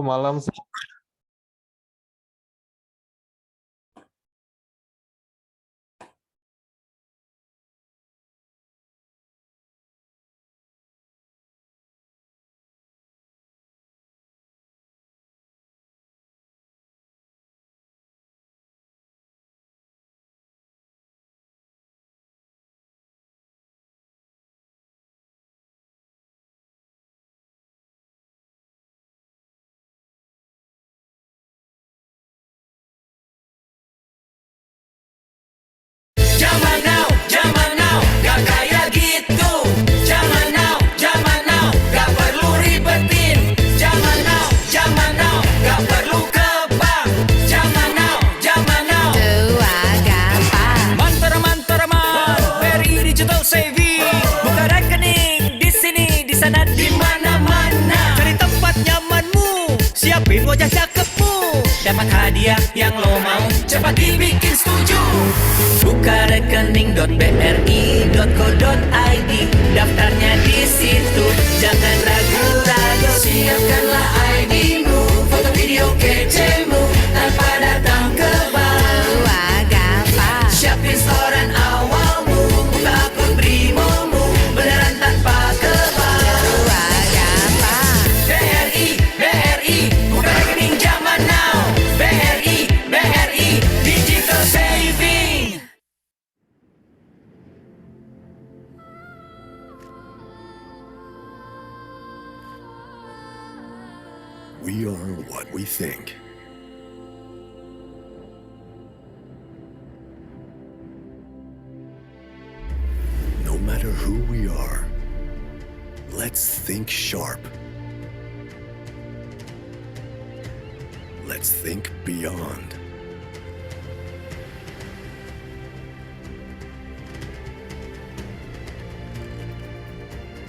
malam. Zaman now, gak kayak gitu. Zaman now, gak perlu ribetin. Zaman now, gak perlu ke bank. Zaman now, Dua gampang. mantar-mantar beri digital saving. Buka rekening di sini, di sana, di mana-mana. Cari tempat nyamanmu, siapin wajah cakepmu. Dapat hadiah yang lo mau, cepat dibikin setuju. Buka rekening.bri.co.id, daftarnya di situ, jangan ragu-ragu. Siapkanlah ID-mu, foto video kecemu, tanpa datang ke bank. Dua gampang. Siapin setoran awalmu, buka akun Brimomu, beneran tanpa ke bank. Dua gampang. BRI, buka rekening zaman now. BRI, digital saving. We are what we think. No matter who we are, let's think sharp. Let's think beyond.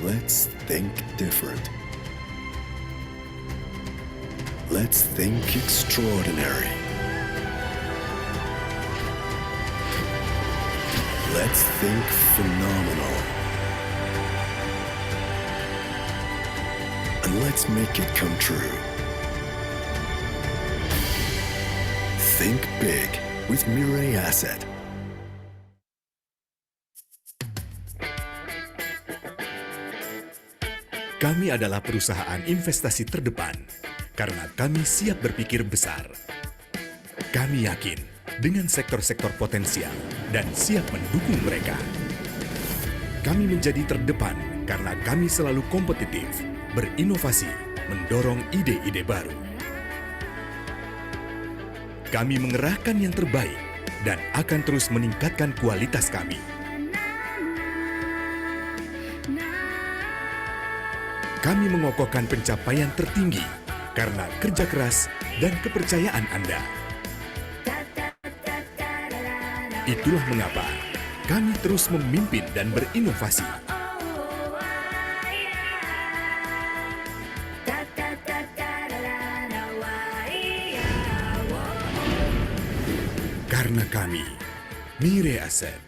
Let's think different. Let's think extraordinary. Let's think phenomenal. And let's make it come true. Think big with Mirai Asset. Kami adalah perusahaan investasi terdepan karena kami siap berpikir besar. Kami yakin dengan sektor-sektor potensial dan siap mendukung mereka. Kami menjadi terdepan karena kami selalu kompetitif, berinovasi, mendorong ide-ide baru. Kami mengerahkan yang terbaik dan akan terus meningkatkan kualitas kami. Kami mengokohkan pencapaian tertinggi karena kerja keras dan kepercayaan Anda. Itulah mengapa kami terus memimpin dan berinovasi. Karena kami, Mirai Asset.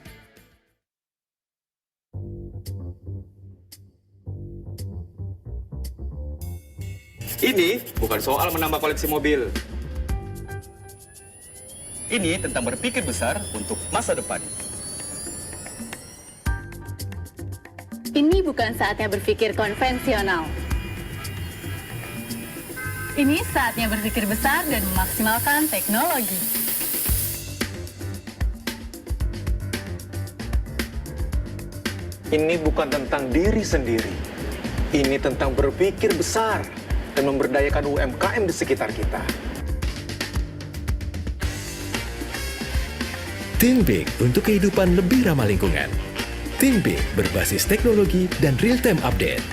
Ini bukan soal menambah koleksi mobil. Ini tentang berpikir besar untuk masa depan. Ini bukan saatnya berpikir konvensional. Ini saatnya berpikir besar dan memaksimalkan teknologi. Ini bukan tentang diri sendiri. Ini tentang berpikir besar dan memberdayakan UMKM di sekitar kita. Think Big untuk kehidupan lebih ramah lingkungan. Think Big berbasis teknologi dan real-time update.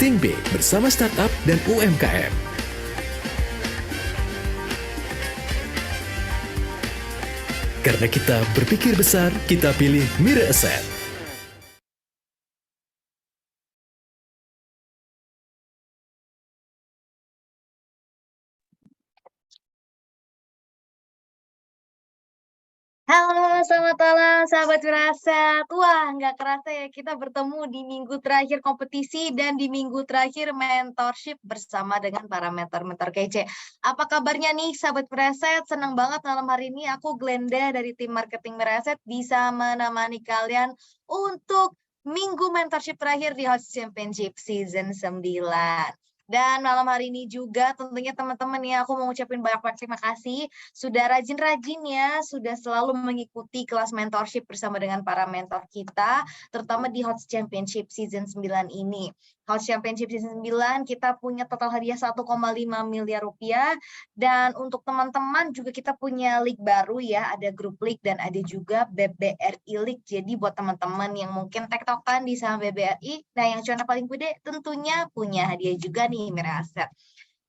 Think Big bersama startup dan UMKM. Karena kita berpikir besar, kita pilih Mirai Asset. Halo, selamat malam sahabat Wirasat. Wah, nggak kerasa ya kita bertemu di minggu terakhir kompetisi dan di minggu terakhir mentorship bersama dengan para mentor-mentor kece. Apa kabarnya nih sahabat Wirasat? Senang banget malam hari ini aku Glenda dari tim marketing Wirasat bisa menemani kalian untuk minggu mentorship terakhir di Host Championship Season 9. Dan malam hari ini juga tentunya teman-teman ya, aku mau ngucapin banyak-banyak terima kasih sudah rajin-rajin ya, sudah selalu mengikuti kelas mentorship bersama dengan para mentor kita, terutama di Hot Championship Season 9 ini. Hot Championship Season 9 kita punya total hadiah 1,5 miliar rupiah, dan untuk teman-teman juga kita punya league baru ya, ada grup league dan ada juga BBRI League. Jadi buat teman-teman yang mungkin tektokan di saham BBRI, nah yang cuannya paling gede tentunya punya hadiah juga nih Mirasat.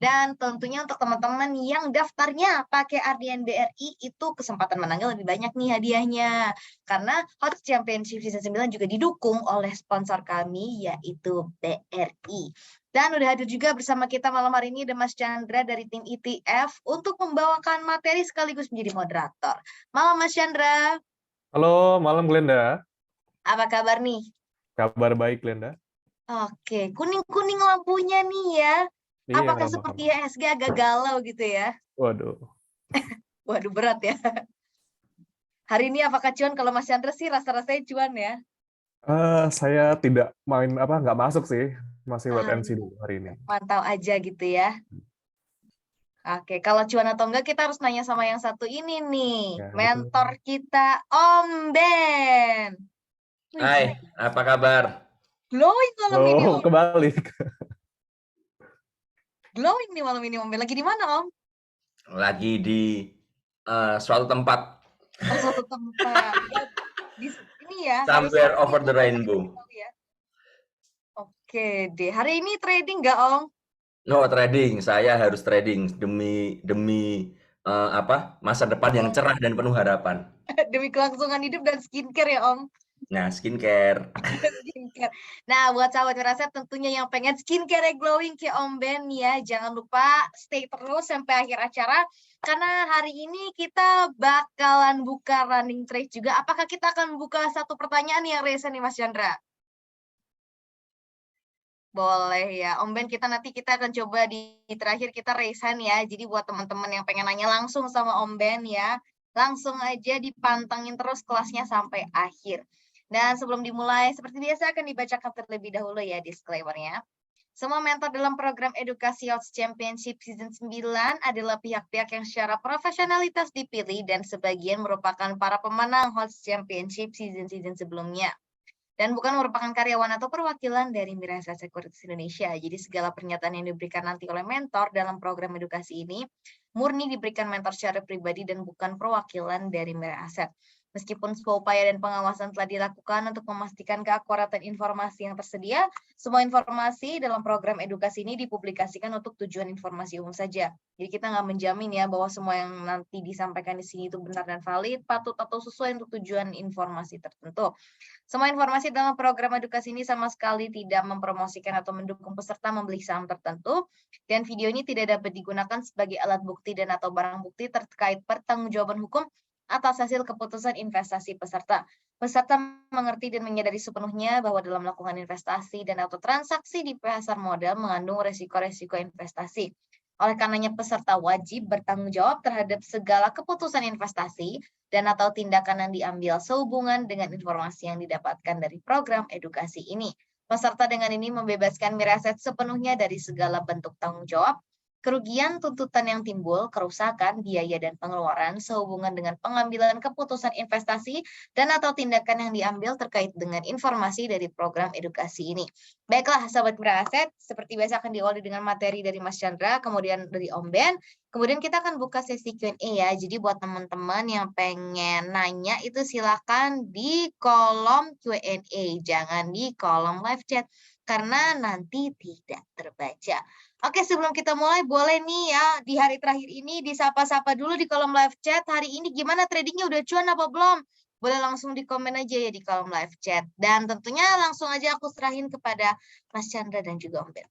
Dan tentunya untuk teman-teman yang daftarnya pakai RDN BRI itu kesempatan menangnya lebih banyak nih hadiahnya. Karena Hot Championship Season 9 juga didukung oleh sponsor kami yaitu BRI. Dan udah hadir juga bersama kita malam hari ini ada Mas Chandra dari tim ETF untuk membawakan materi sekaligus menjadi moderator. Malam Mas Chandra. Halo, malam Glenda. Apa kabar nih? Kabar baik, Glenda. Oke, kuning-kuning lampunya nih ya. Iya, Apakah nggak seperti apa-apa. IHSG agak galau gitu ya? Waduh. Waduh, berat ya. Hari ini apakah cuan? Kalau Mas Chandra sih rasa-rasanya cuan ya. Saya tidak main nggak masuk sih. Masih wait and see dulu hari ini. Mantau aja gitu ya. Oke, kalau cuan atau enggak kita harus nanya sama yang satu ini nih. Ya, Mentor kita Om Ben. Wih, Hai, apa kabar? glowing malam ini Oh, Om. kebalik. Glowing nih malam ini Om Ben. Lagi di mana Om? Lagi di suatu tempat, Oh, suatu tempat. Di sini ya. somewhere harusnya over the kita rainbow. tahu ya. Oke deh. Hari ini trading nggak Om? No trading, saya harus trading demi masa depan yang cerah dan penuh harapan. Demi kelangsungan hidup dan skincare ya Om. Nah, skincare. Skincare. Nah, buat sahabat Wirasat tentunya yang pengen skincare glowing kayak Om Ben ya, jangan lupa stay terus sampai akhir acara karena hari ini kita bakalan buka running trade juga. Apakah kita akan buka satu pertanyaan yang rese nih Mas Chandra? Boleh ya, Om Ben, kita akan coba di terakhir kita raisean ya. Jadi buat teman-teman yang pengen nanya langsung sama Om Ben ya, langsung aja dipantengin terus kelasnya sampai akhir. Dan sebelum dimulai, seperti biasa akan dibacakan terlebih dahulu ya disclaimer-nya. Semua mentor dalam program edukasi Host Championship Season 9 adalah pihak-pihak yang secara profesionalitas dipilih dan sebagian merupakan para pemenang Host Championship Season-season sebelumnya. Dan bukan merupakan karyawan atau perwakilan dari Mirasat Securities Indonesia. Jadi segala pernyataan yang diberikan nanti oleh mentor dalam program edukasi ini murni diberikan mentor secara pribadi dan bukan perwakilan dari Mirasat. Meskipun sebuah upaya dan pengawasan telah dilakukan untuk memastikan keakuratan informasi yang tersedia, semua informasi dalam program edukasi ini dipublikasikan untuk tujuan informasi umum saja. Jadi kita nggak menjamin ya bahwa semua yang nanti disampaikan di sini itu benar dan valid, patut atau sesuai untuk tujuan informasi tertentu. Semua informasi dalam program edukasi ini sama sekali tidak mempromosikan atau mendukung peserta membeli saham tertentu, dan video ini tidak dapat digunakan sebagai alat bukti dan atau barang bukti terkait pertanggungjawaban hukum atas hasil keputusan investasi peserta. Peserta mengerti dan menyadari sepenuhnya bahwa dalam melakukan investasi dan atau transaksi di pasar modal mengandung resiko-resiko investasi. Oleh karenanya peserta wajib bertanggung jawab terhadap segala keputusan investasi dan atau tindakan yang diambil sehubungan dengan informasi yang didapatkan dari program edukasi ini. Peserta dengan ini membebaskan Mirasat sepenuhnya dari segala bentuk tanggung jawab, kerugian, tuntutan yang timbul, kerusakan, biaya, dan pengeluaran sehubungan dengan pengambilan keputusan investasi dan atau tindakan yang diambil terkait dengan informasi dari program edukasi ini. Baiklah, sahabat Mirasat, seperti biasa akan diawali dengan materi dari Mas Chandra, kemudian dari Om Ben, kemudian kita akan buka sesi Q&A ya. Jadi buat teman-teman yang pengen nanya itu silakan di kolom Q&A, jangan di kolom live chat karena nanti tidak terbaca. Oke, sebelum kita mulai, boleh nih ya di hari terakhir ini disapa-sapa dulu di kolom live chat. Hari ini gimana tradingnya, udah cuan apa belum? Boleh langsung di komen aja ya di kolom live chat. Dan tentunya langsung aja aku serahin kepada Mas Chandra dan juga Om Ben.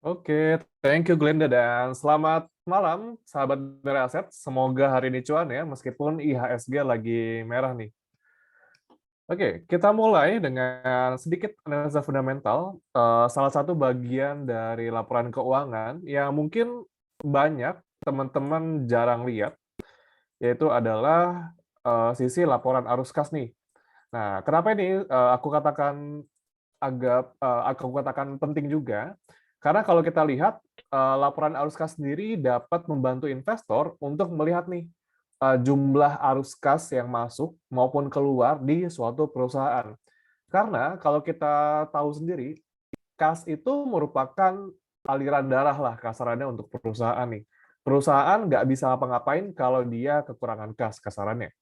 Oke, thank you Glenda dan selamat malam sahabat Mira Aset. Semoga hari ini cuan ya, meskipun IHSG lagi merah nih. Oke, kita mulai dengan sedikit analisa fundamental. Salah satu bagian dari laporan keuangan yang mungkin banyak teman-teman jarang lihat, yaitu adalah sisi laporan arus kas nih. Nah, kenapa ini aku katakan penting juga? Karena kalau kita lihat laporan arus kas sendiri dapat membantu investor untuk melihat nih jumlah arus kas yang masuk maupun keluar di suatu perusahaan. Karena kalau kita tahu sendiri, kas itu merupakan aliran darah lah kasarannya untuk perusahaan nih. Perusahaan nggak bisa apa-ngapain kalau dia kekurangan kas kasarannya.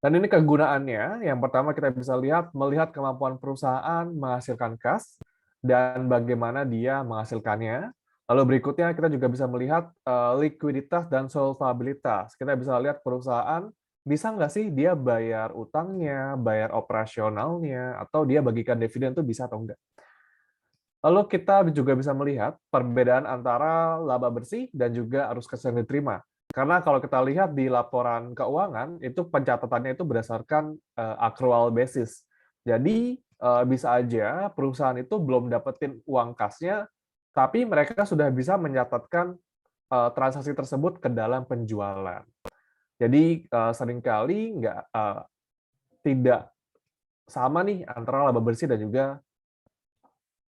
Dan ini kegunaannya, yang pertama kita bisa melihat kemampuan perusahaan menghasilkan kas, dan bagaimana dia menghasilkannya. Lalu berikutnya kita juga bisa melihat likuiditas dan solvabilitas. Kita bisa lihat perusahaan bisa nggak sih dia bayar utangnya, bayar operasionalnya, atau dia bagikan dividen itu bisa atau enggak. Lalu kita juga bisa melihat perbedaan antara laba bersih dan juga arus kas yang diterima. Karena kalau kita lihat di laporan keuangan, itu pencatatannya itu berdasarkan accrual basis. Jadi, bisa aja perusahaan itu belum dapetin uang kasnya, tapi mereka sudah bisa mencatatkan transaksi tersebut ke dalam penjualan. Jadi, seringkali tidak sama nih antara laba bersih dan juga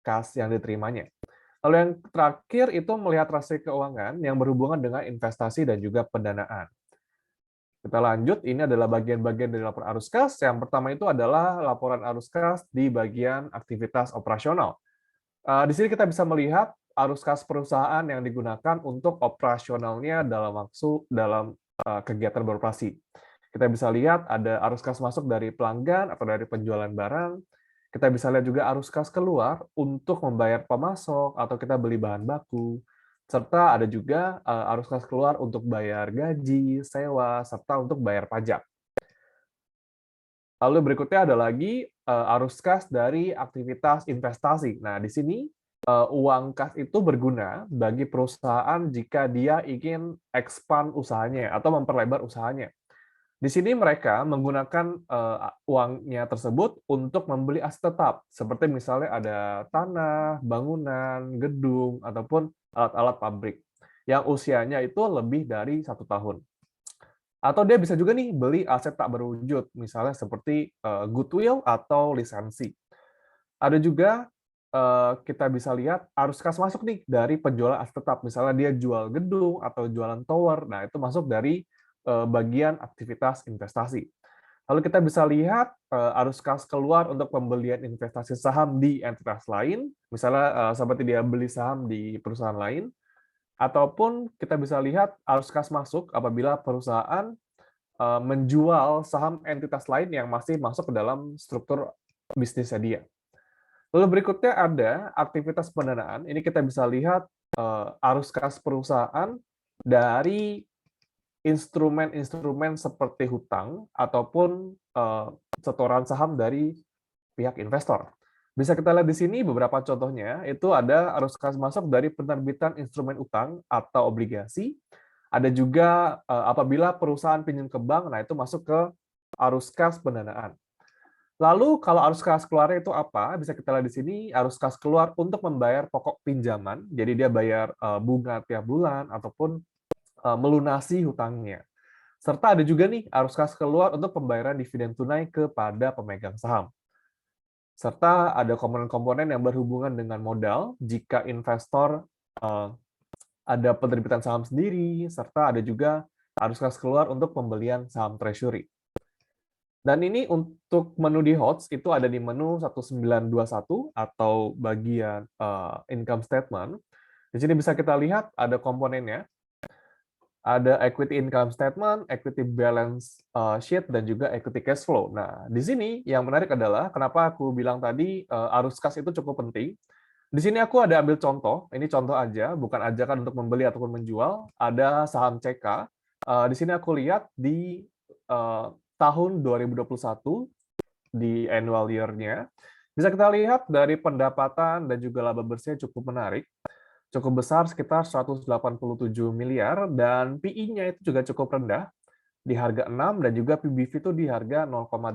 kas yang diterimanya. Lalu yang terakhir itu melihat transaksi keuangan yang berhubungan dengan investasi dan juga pendanaan. Kita lanjut, ini adalah bagian-bagian dari laporan arus kas. Yang pertama itu adalah laporan arus kas di bagian aktivitas operasional. Di sini kita bisa melihat arus kas perusahaan yang digunakan untuk operasionalnya dalam kegiatan beroperasi. Kita bisa lihat ada arus kas masuk dari pelanggan atau dari penjualan barang. Kita bisa lihat juga arus kas keluar untuk membayar pemasok atau kita beli bahan baku. Serta ada juga arus kas keluar untuk bayar gaji, sewa, serta untuk bayar pajak. Lalu berikutnya ada lagi arus kas dari aktivitas investasi. Nah, di sini uang kas itu berguna bagi perusahaan jika dia ingin expand usahanya atau memperlebar usahanya. Di sini mereka menggunakan uangnya tersebut untuk membeli aset tetap, seperti misalnya ada tanah, bangunan, gedung, ataupun alat-alat pabrik yang usianya itu lebih dari 1 tahun. Atau dia bisa juga nih beli aset tak berwujud, misalnya seperti goodwill atau lisensi. Ada juga kita bisa lihat arus kas masuk nih dari penjualan aset tetap, misalnya dia jual gedung atau jualan tower, nah itu masuk dari bagian aktivitas investasi. Lalu kita bisa lihat arus kas keluar untuk pembelian investasi saham di entitas lain, misalnya seperti dia beli saham di perusahaan lain, ataupun kita bisa lihat arus kas masuk apabila perusahaan menjual saham entitas lain yang masih masuk ke dalam struktur bisnisnya dia. Lalu berikutnya ada aktivitas pendanaan. Ini kita bisa lihat arus kas perusahaan dari instrumen-instrumen seperti hutang ataupun setoran saham dari pihak investor. Bisa kita lihat di sini beberapa contohnya, itu ada arus kas masuk dari penerbitan instrumen utang atau obligasi. Ada juga apabila perusahaan pinjam ke bank, nah itu masuk ke arus kas pendanaan. Lalu kalau arus kas keluarnya itu apa? Bisa kita lihat di sini, arus kas keluar untuk membayar pokok pinjaman, jadi dia bayar bunga tiap bulan ataupun melunasi hutangnya. Serta ada juga nih arus kas keluar untuk pembayaran dividen tunai kepada pemegang saham. Serta ada komponen-komponen yang berhubungan dengan modal jika investor ada penerbitan saham sendiri, serta ada juga arus kas keluar untuk pembelian saham treasury. Dan ini untuk menu di HOTS itu ada di menu 1921 atau bagian income statement. Di sini bisa kita lihat ada komponennya. Ada equity income statement, equity balance sheet, dan juga equity cash flow. Nah, di sini yang menarik adalah kenapa aku bilang tadi arus kas itu cukup penting. Di sini aku ada ambil contoh, ini contoh aja, bukan ajakan untuk membeli ataupun menjual. Ada saham CK. Di sini aku lihat di tahun 2021 di annual year-nya. Bisa kita lihat dari pendapatan dan juga laba bersihnya cukup menarik, cukup besar sekitar 187 miliar dan PI-nya itu juga cukup rendah di harga 6 dan juga PBV itu di harga 0,8.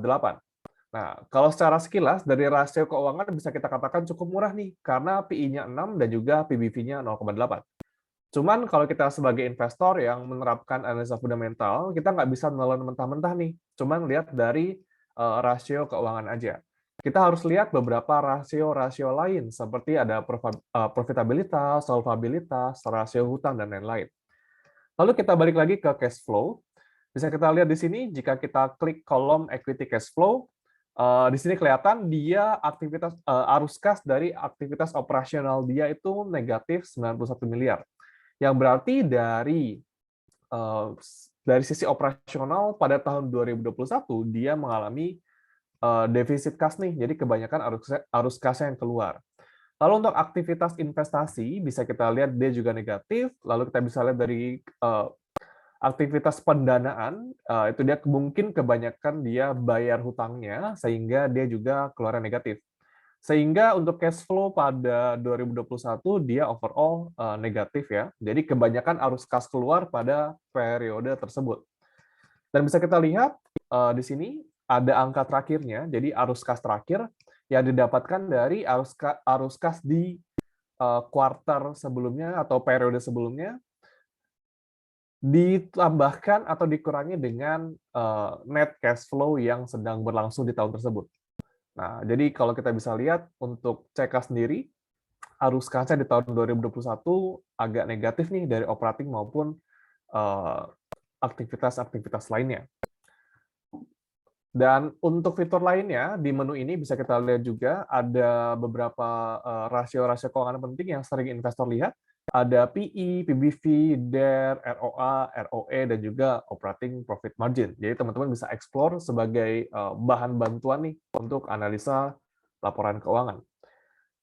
Nah, kalau secara sekilas dari rasio keuangan bisa kita katakan cukup murah nih karena PI-nya 6 dan juga PBV-nya 0,8. Cuman kalau kita sebagai investor yang menerapkan analisa fundamental, kita nggak bisa menelan mentah-mentah nih. Cuman lihat dari rasio keuangan aja. Kita harus lihat beberapa rasio-rasio lain, seperti ada profitabilitas, solvabilitas, rasio hutang, dan lain-lain. Lalu kita balik lagi ke cash flow. Bisa kita lihat di sini, jika kita klik kolom equity cash flow, di sini kelihatan dia aktivitas arus kas dari aktivitas operasional dia itu negatif 91 miliar. Yang berarti dari sisi operasional pada tahun 2021 dia mengalami defisit kas nih, jadi kebanyakan arus kasnya yang keluar. Lalu untuk aktivitas investasi bisa kita lihat dia juga negatif. Lalu kita bisa lihat dari aktivitas pendanaan itu dia mungkin kebanyakan dia bayar hutangnya sehingga dia juga keluarnya negatif. Sehingga untuk cash flow pada 2021 dia overall negatif ya. Jadi kebanyakan arus kas keluar pada periode tersebut. Dan bisa kita lihat di sini ada angka terakhirnya, jadi arus kas terakhir yang didapatkan dari arus kas di kuartal sebelumnya atau periode sebelumnya ditambahkan atau dikurangi dengan net cash flow yang sedang berlangsung di tahun tersebut. Nah, jadi kalau kita bisa lihat untuk CK sendiri, arus kasnya di tahun 2021 agak negatif nih dari operating maupun aktivitas-aktivitas lainnya. Dan untuk fitur lainnya, di menu ini bisa kita lihat juga ada beberapa rasio-rasio keuangan penting yang sering investor lihat. Ada PI, PBV, DER, ROA, ROE, dan juga operating profit margin. Jadi teman-teman bisa explore sebagai bahan bantuan nih untuk analisa laporan keuangan.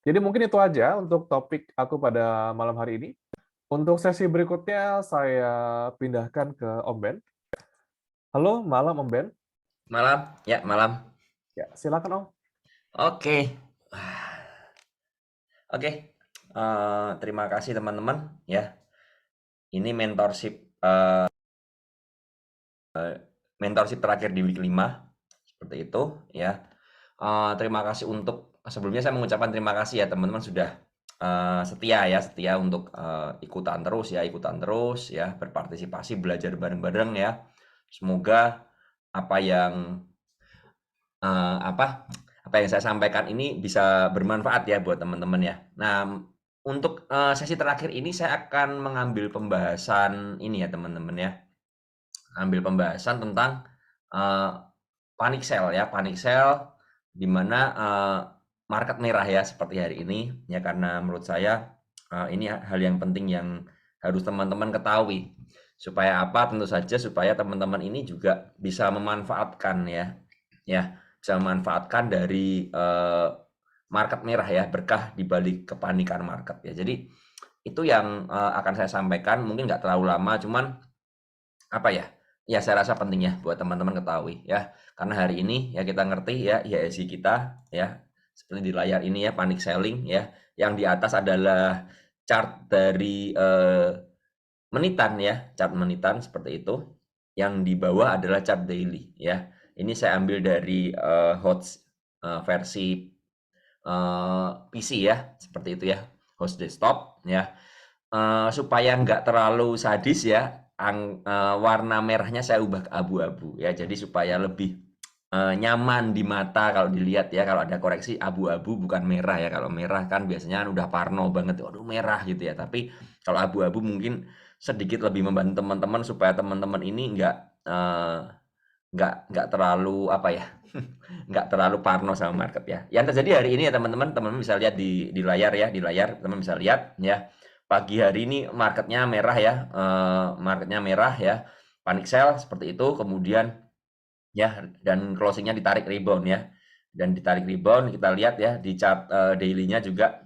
Jadi mungkin itu aja untuk topik aku pada malam hari ini. Untuk sesi berikutnya, saya pindahkan ke Om Ben. Halo, malam Om Ben. Malam, ya malam. Ya, silakan Om. Oke. Oke. Terima kasih teman-teman ya. Ini mentorship terakhir di week 5 seperti itu ya. Terima kasih untuk sebelumnya saya mengucapkan terima kasih ya teman-teman sudah setia untuk ikutan terus ya, berpartisipasi, belajar bareng-bareng ya. Semoga apa yang saya sampaikan ini bisa bermanfaat ya buat teman-teman ya. Nah, untuk sesi terakhir ini saya akan mengambil pembahasan ini ya teman-teman ya. Ambil pembahasan tentang panic sell ya, panic sell di mana market merah ya seperti hari ini ya, karena menurut saya ini hal yang penting yang harus teman-teman ketahui. Supaya apa? Tentu saja supaya teman-teman ini juga bisa memanfaatkan ya, bisa memanfaatkan dari market merah ya, berkah di balik kepanikan market ya. Jadi itu yang akan saya sampaikan, mungkin nggak terlalu lama, cuman saya rasa penting ya buat teman-teman ketahui ya, karena hari ini ya kita ngerti ya IHSG kita ya seperti di layar ini ya, panic selling ya, yang di atas adalah chart dari menitan ya, chart menitan seperti itu. Yang di bawah adalah chart daily ya. Ini saya ambil dari host versi PC ya, seperti itu ya, host desktop ya. Supaya nggak terlalu sadis ya, warna merahnya saya ubah ke abu-abu ya. Jadi supaya lebih nyaman di mata kalau dilihat ya. Kalau ada koreksi abu-abu bukan merah ya. Kalau merah kan biasanya udah parno banget, waduh merah gitu ya. Tapi kalau abu-abu mungkin sedikit lebih membantu teman-teman supaya teman-teman ini nggak terlalu nggak terlalu parno sama market ya. Yang terjadi hari ini ya teman-teman bisa lihat di layar ya, teman bisa lihat ya. Pagi hari ini marketnya merah ya, panic sell seperti itu, kemudian ya dan closingnya ditarik rebound ya, dan ditarik rebound kita lihat ya di chart daily-nya juga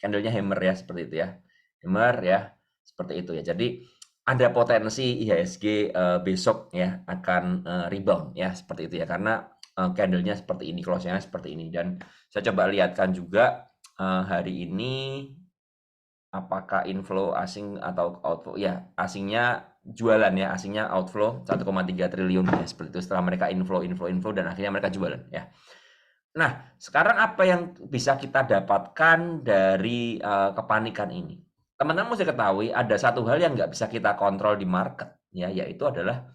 candle-nya hammer ya, seperti itu ya, hammer ya. Seperti itu ya. Jadi ada potensi IHSG besok ya akan rebound ya, seperti itu ya, karena candle-nya seperti ini, close-nya seperti ini. Dan saya coba lihatkan juga hari ini apakah inflow asing atau outflow. Ya, asingnya jualan ya, asingnya outflow 1,3 triliun ya, seperti itu. Setelah mereka inflow dan akhirnya mereka jualan ya. Nah, sekarang apa yang bisa kita dapatkan dari kepanikan ini? Teman-teman mesti ketahui ada satu hal yang nggak bisa kita kontrol di market ya, yaitu adalah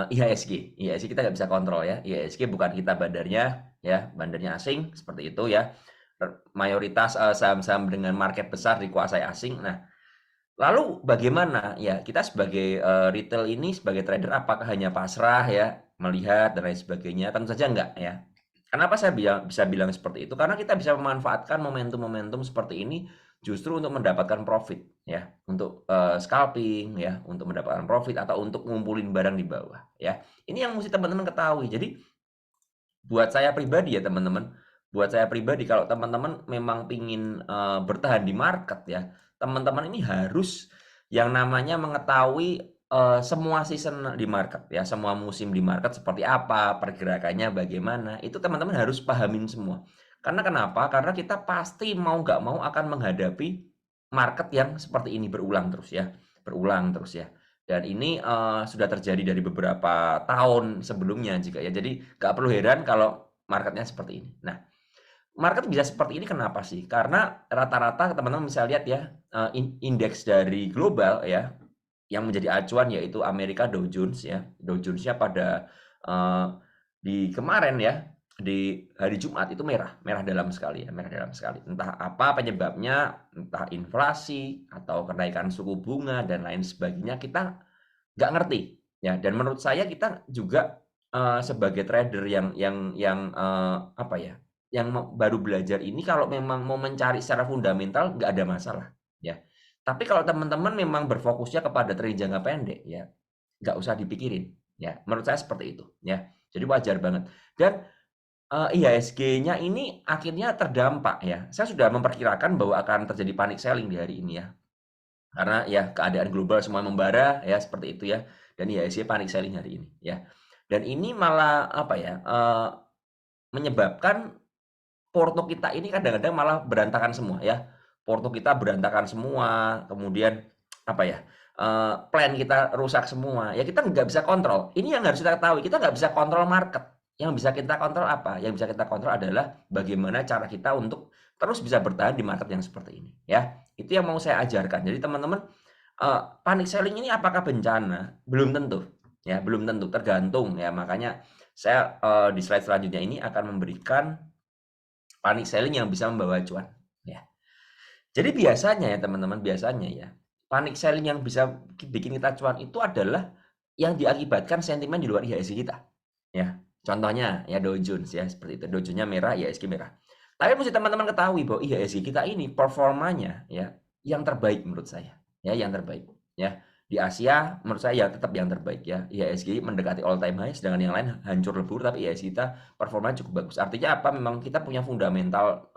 IHSG. IHSG kita nggak bisa kontrol ya. IHSG bukan kita bandarnya ya, bandarnya asing seperti itu ya. Mayoritas saham-saham dengan market besar dikuasai asing. Nah, lalu bagaimana ya kita sebagai retail ini, sebagai trader, apakah hanya pasrah ya melihat dan lain sebagainya? Tentu saja enggak ya. Kenapa saya bisa bilang seperti itu? Karena kita bisa memanfaatkan momentum-momentum seperti ini justru untuk mendapatkan profit ya, untuk scalping ya, untuk mendapatkan profit atau untuk ngumpulin barang di bawah ya. Ini yang mesti teman-teman ketahui. Jadi buat saya pribadi ya teman-teman, kalau teman-teman memang pingin bertahan di market ya, teman-teman ini harus yang namanya mengetahui semua season di market ya, semua musim di market seperti apa, pergerakannya bagaimana, itu teman-teman harus pahamin semua. Karena kenapa? Karena kita pasti mau nggak mau akan menghadapi market yang seperti ini berulang terus ya. Dan ini sudah terjadi dari beberapa tahun sebelumnya juga ya. Jadi nggak perlu heran kalau marketnya seperti ini. Nah, market bisa seperti ini kenapa sih? Karena rata-rata teman-teman bisa lihat ya, indeks dari global ya, yang menjadi acuan yaitu Amerika Dow Jones ya. Dow Jones-nya pada di kemarin ya, di hari Jumat itu merah dalam sekali ya, Entah apa penyebabnya, entah inflasi atau kenaikan suku bunga dan lain sebagainya, kita nggak ngerti ya. Dan menurut saya kita juga sebagai trader yang baru belajar ini, kalau memang mau mencari secara fundamental nggak ada masalah ya. Tapi kalau teman-teman memang berfokusnya kepada trading jangka pendek ya, nggak usah dipikirin ya. Menurut saya seperti itu ya. Jadi wajar banget. Dan IHSG-nya ini akhirnya terdampak ya. Saya sudah memperkirakan bahwa akan terjadi panic selling di hari ini ya. Karena ya keadaan global semua membara ya, seperti itu ya. Dan IHSG panic selling hari ini ya. Dan ini malah menyebabkan porto kita ini kadang-kadang malah berantakan semua ya. Porto kita berantakan semua, kemudian plan kita rusak semua. Ya kita nggak bisa kontrol. Ini yang harus kita ketahui, kita nggak bisa kontrol market. Yang bisa kita kontrol apa? Yang bisa kita kontrol adalah bagaimana cara kita untuk terus bisa bertahan di market yang seperti ini ya. Itu yang mau saya ajarkan. Jadi teman-teman, panic selling ini apakah bencana? Belum tentu ya, belum tentu, tergantung ya. Makanya saya di slide selanjutnya ini akan memberikan panic selling yang bisa membawa cuan ya. Jadi biasanya ya teman-teman, panic selling yang bisa bikin kita cuan itu adalah yang diakibatkan sentimen di luar IHSG kita ya. Contohnya ya Dow Jones ya, seperti itu. Dow Jones-nya merah, IHSG merah. Tapi mesti teman-teman ketahui bahwa IHSG kita ini performanya ya yang terbaik menurut saya. Ya, yang terbaik ya. Di Asia menurut saya ya tetap yang terbaik ya. IHSG mendekati all time high, sedangkan yang lain hancur lebur, tapi IHSG kita performanya cukup bagus. Artinya apa? Memang kita punya fundamental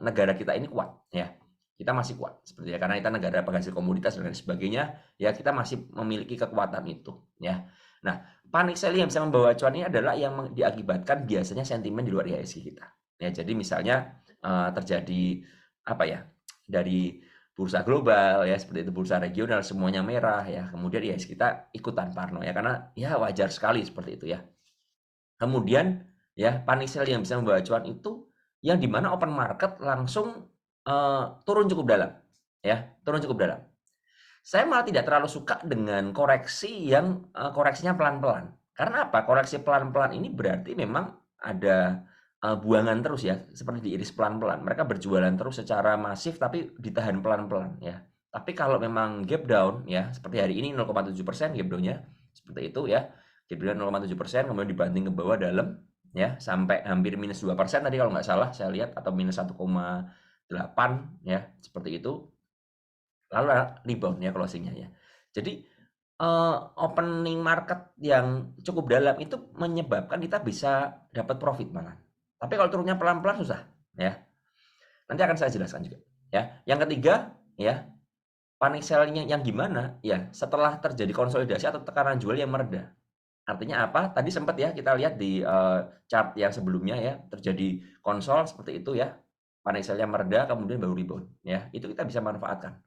negara kita ini kuat ya. Kita masih kuat seperti ya, karena kita negara penghasil komoditas dan lain sebagainya ya, kita masih memiliki kekuatan itu ya. Nah, panic selling yang bisa membawa cuan ini adalah yang diakibatkan biasanya sentimen di luar IHSG kita. Ya, jadi misalnya terjadi dari bursa global ya, seperti itu, bursa regional semuanya merah ya. Kemudian IHSG kita ikutan parno ya, karena ya wajar sekali seperti itu ya. Kemudian ya panic selling yang bisa membawa cuan itu yang dimana open market langsung turun cukup dalam ya, Saya malah tidak terlalu suka dengan koreksi yang koreksinya pelan-pelan. Karena apa? Koreksi pelan-pelan ini berarti memang ada buangan terus ya, seperti diiris pelan-pelan. Mereka berjualan terus secara masif tapi ditahan pelan-pelan ya. Tapi kalau memang gap down ya, seperti hari ini 0,7% gap down-nya seperti itu ya. Gap down 0,7%, kemudian dibanting ke bawah dalam ya, sampai hampir minus 2% tadi kalau nggak salah saya lihat, atau minus 1,8 ya, seperti itu. Lalu rebound ya closingnya ya. Jadi opening market yang cukup dalam itu menyebabkan kita bisa dapat profit malah. Tapi kalau turunnya pelan-pelan susah ya. Nanti akan saya jelaskan juga ya. Yang ketiga ya, panic selling yang gimana ya, setelah terjadi konsolidasi atau tekanan jual yang mereda. Artinya apa? Tadi sempat ya kita lihat di chart yang sebelumnya ya, terjadi konsol seperti itu ya. Panic sell-nya mereda kemudian baru rebound ya. Itu kita bisa manfaatkan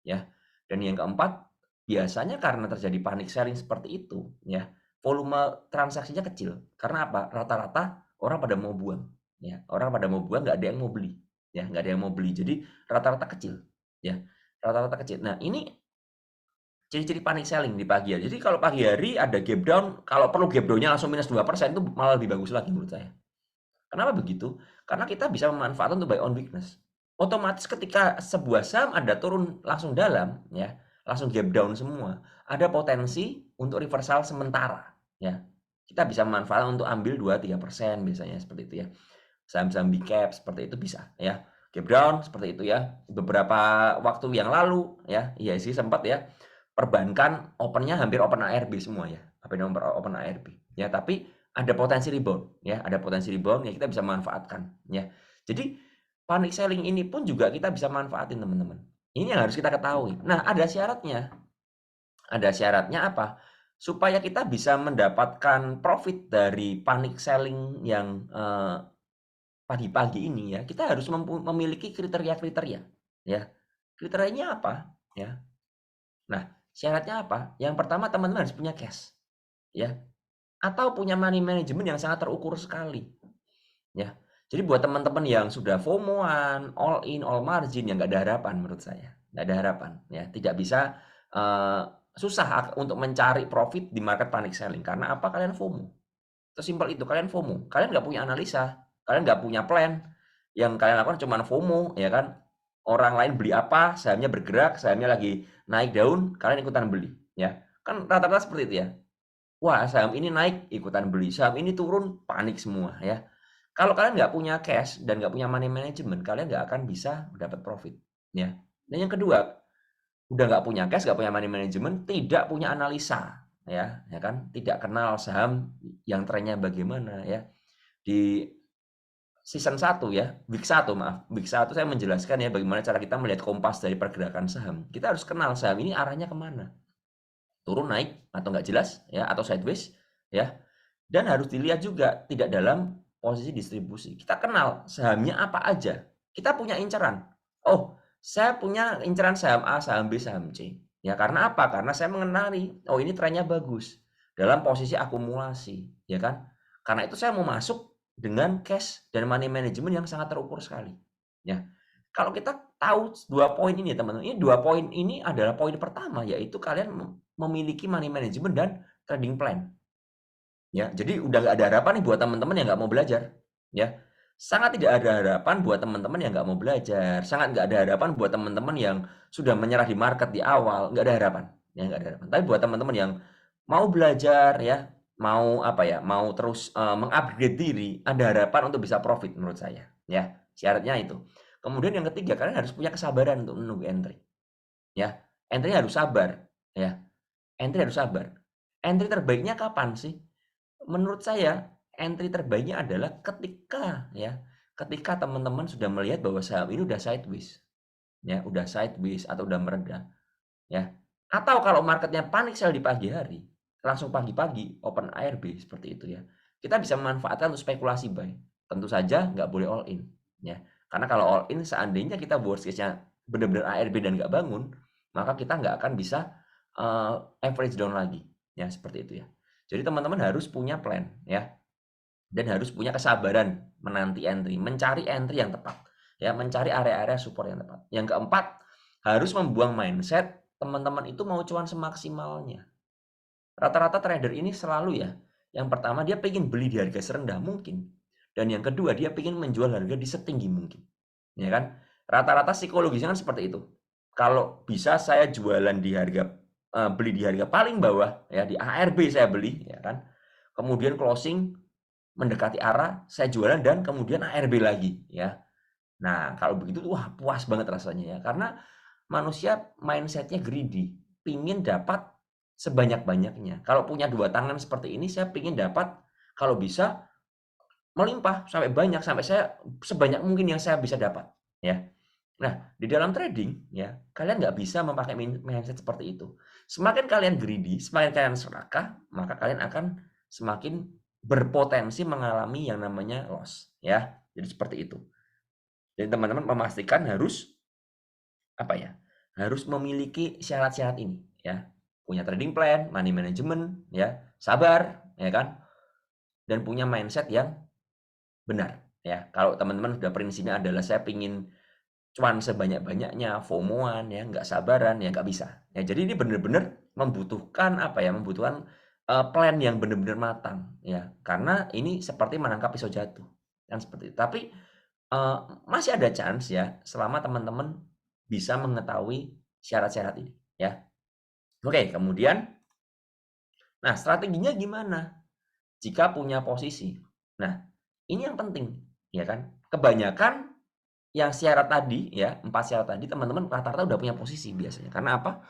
ya. Dan yang keempat, biasanya karena terjadi panic selling seperti itu ya, volume transaksinya kecil. Karena apa? Rata-rata orang pada mau buang ya. Orang pada mau buang, nggak ada yang mau beli ya, nggak ada yang mau beli. Jadi rata-rata kecil ya. Rata-rata kecil. Nah, ini ciri-ciri panic selling di pagi hari. Jadi kalau pagi hari ada gap down, kalau perlu gap down-nya langsung minus 2% itu malah lebih bagus lagi menurut saya. Kenapa begitu? Karena kita bisa memanfaatkan untuk buy on weakness. Otomatis ketika sebuah saham ada turun langsung dalam, ya, langsung gap down semua, ada potensi untuk reversal sementara, ya. Kita bisa memanfaatkan untuk ambil 2-3% biasanya seperti itu ya. Saham-saham big cap seperti itu bisa, ya. Gap down seperti itu ya. Beberapa waktu yang lalu, ya, IHSG sempat ya. Perbankan opennya hampir open ARB semua ya, open ARB ya, tapi ada potensi rebound ya, ada potensi rebound ya, kita bisa manfaatkan ya. Jadi panic selling ini pun juga kita bisa manfaatin teman-teman. Ini yang harus kita ketahui. Nah, ada syaratnya. Ada syaratnya apa? Supaya kita bisa mendapatkan profit dari panic selling yang pagi-pagi ini ya, kita harus memiliki kriteria-kriteria ya. Kriterianya apa ya? Nah, syaratnya apa? Yang pertama teman-teman harus punya cash, ya, atau punya money management yang sangat terukur sekali, ya. Jadi buat teman-teman yang sudah FOMO-an, all in, all margin, yang nggak ada harapan menurut saya, nggak ada harapan, ya, tidak bisa susah untuk mencari profit di market panic selling. Karena apa? Kalian FOMO. Sesimpel itu, kalian FOMO. Kalian nggak punya analisa, kalian nggak punya plan. Yang kalian lakukan cuma FOMO, ya kan? Orang lain beli apa, sahamnya bergerak, sahamnya lagi naik daun, kalian ikutan beli, ya. Kan rata-rata seperti itu ya. Wah, saham ini naik, ikutan beli. Saham ini turun, panik semua, ya. Kalau kalian nggak punya cash dan nggak punya money management, kalian nggak akan bisa dapat profit, ya. Dan yang kedua, udah nggak punya cash, nggak punya money management, tidak punya analisa, ya kan? Tidak kenal saham yang trennya bagaimana, ya. Di season 1 ya, week 1 maaf. Week 1 saya menjelaskan ya bagaimana cara kita melihat kompas dari pergerakan saham. Kita harus kenal saham ini arahnya kemana. Turun, naik, atau nggak jelas, ya, atau sideways, ya. Dan harus dilihat juga tidak dalam posisi distribusi. Kita kenal sahamnya apa aja. Kita punya inceran. Oh, saya punya inceran saham A, saham B, saham C. Ya, karena apa? Karena saya mengenali, oh ini trennya bagus. Dalam posisi akumulasi, ya kan? Karena itu saya mau masuk dengan cash dan money management yang sangat terukur sekali. Ya, kalau kita tahu 2 poin ini teman-teman, ini 2 poin ini adalah poin pertama, yaitu kalian memiliki money management dan trading plan. Ya, jadi udah nggak ada harapan nih buat teman-teman yang nggak mau belajar. Ya, sangat tidak ada harapan buat teman-teman yang nggak mau belajar. Sangat nggak ada harapan buat teman-teman yang sudah menyerah di market di awal, nggak ada harapan. Ya, nggak ada harapan. Tapi buat teman-teman yang mau belajar, ya, mau apa ya, mau terus mengupgrade diri, ada harapan untuk bisa profit menurut saya, ya. Syaratnya itu. Kemudian yang ketiga, kalian harus punya kesabaran untuk menunggu entry. Ya, entry harus sabar, ya. Entry harus sabar. Entry terbaiknya kapan sih? Menurut saya, entry terbaiknya adalah ketika teman-teman sudah melihat bahwa saham ini udah sideways. Ya, udah sideways atau udah mereda. Ya. Atau kalau marketnya panic sell di pagi hari, langsung pagi-pagi open ARB seperti itu ya. Kita bisa memanfaatkan untuk spekulasi buy. Tentu saja nggak boleh all in ya. Karena kalau all in seandainya kita worst case-nya benar-benar ARB dan nggak bangun, maka kita nggak akan bisa average down lagi ya, seperti itu ya. Jadi teman-teman harus punya plan ya. Dan harus punya kesabaran menanti entry, mencari entry yang tepat ya, mencari area-area support yang tepat. Yang keempat, harus membuang mindset teman-teman itu mau cuan semaksimalnya. Rata-rata trader ini selalu ya, yang pertama dia pengen beli di harga serendah mungkin, dan yang kedua dia pengen menjual harga di setinggi mungkin, ya kan? Rata-rata psikologisnya kan seperti itu. Kalau bisa saya jualan di harga beli di harga paling bawah ya, di ARB saya beli, ya kan? Kemudian closing mendekati arah, saya jualan dan kemudian ARB lagi, ya. Nah kalau begitu wah puas banget rasanya ya, karena manusia mindsetnya greedy, pingin dapat sebanyak-banyaknya. Kalau punya 2 tangan seperti ini, saya pingin dapat kalau bisa melimpah sampai banyak, sampai saya sebanyak mungkin yang saya bisa dapat, ya. Nah, di dalam trading, ya, kalian nggak bisa memakai mindset seperti itu. Semakin kalian greedy, semakin kalian serakah, maka kalian akan semakin berpotensi mengalami yang namanya loss, ya. Jadi seperti itu. Jadi teman-teman memastikan harus harus memiliki syarat-syarat ini, ya. Punya trading plan, money management, ya, sabar, ya kan, dan punya mindset yang benar, ya. Kalau teman-teman sudah prinsipnya adalah saya pingin cuan sebanyak-banyaknya, FOMO-an, ya, nggak sabaran, ya nggak bisa. Ya, jadi ini benar-benar membutuhkan membutuhkan plan yang benar-benar matang, ya. Karena ini seperti menangkap pisau jatuh, kan seperti itu. Tapi masih ada chance, ya, selama teman-teman bisa mengetahui syarat-syarat ini, ya. Oke, kemudian, nah strateginya gimana? Jika punya posisi. Nah, ini yang penting, ya kan? Kebanyakan yang syarat tadi, ya, 4 syarat tadi, teman-teman rata-rata udah punya posisi biasanya. Karena apa?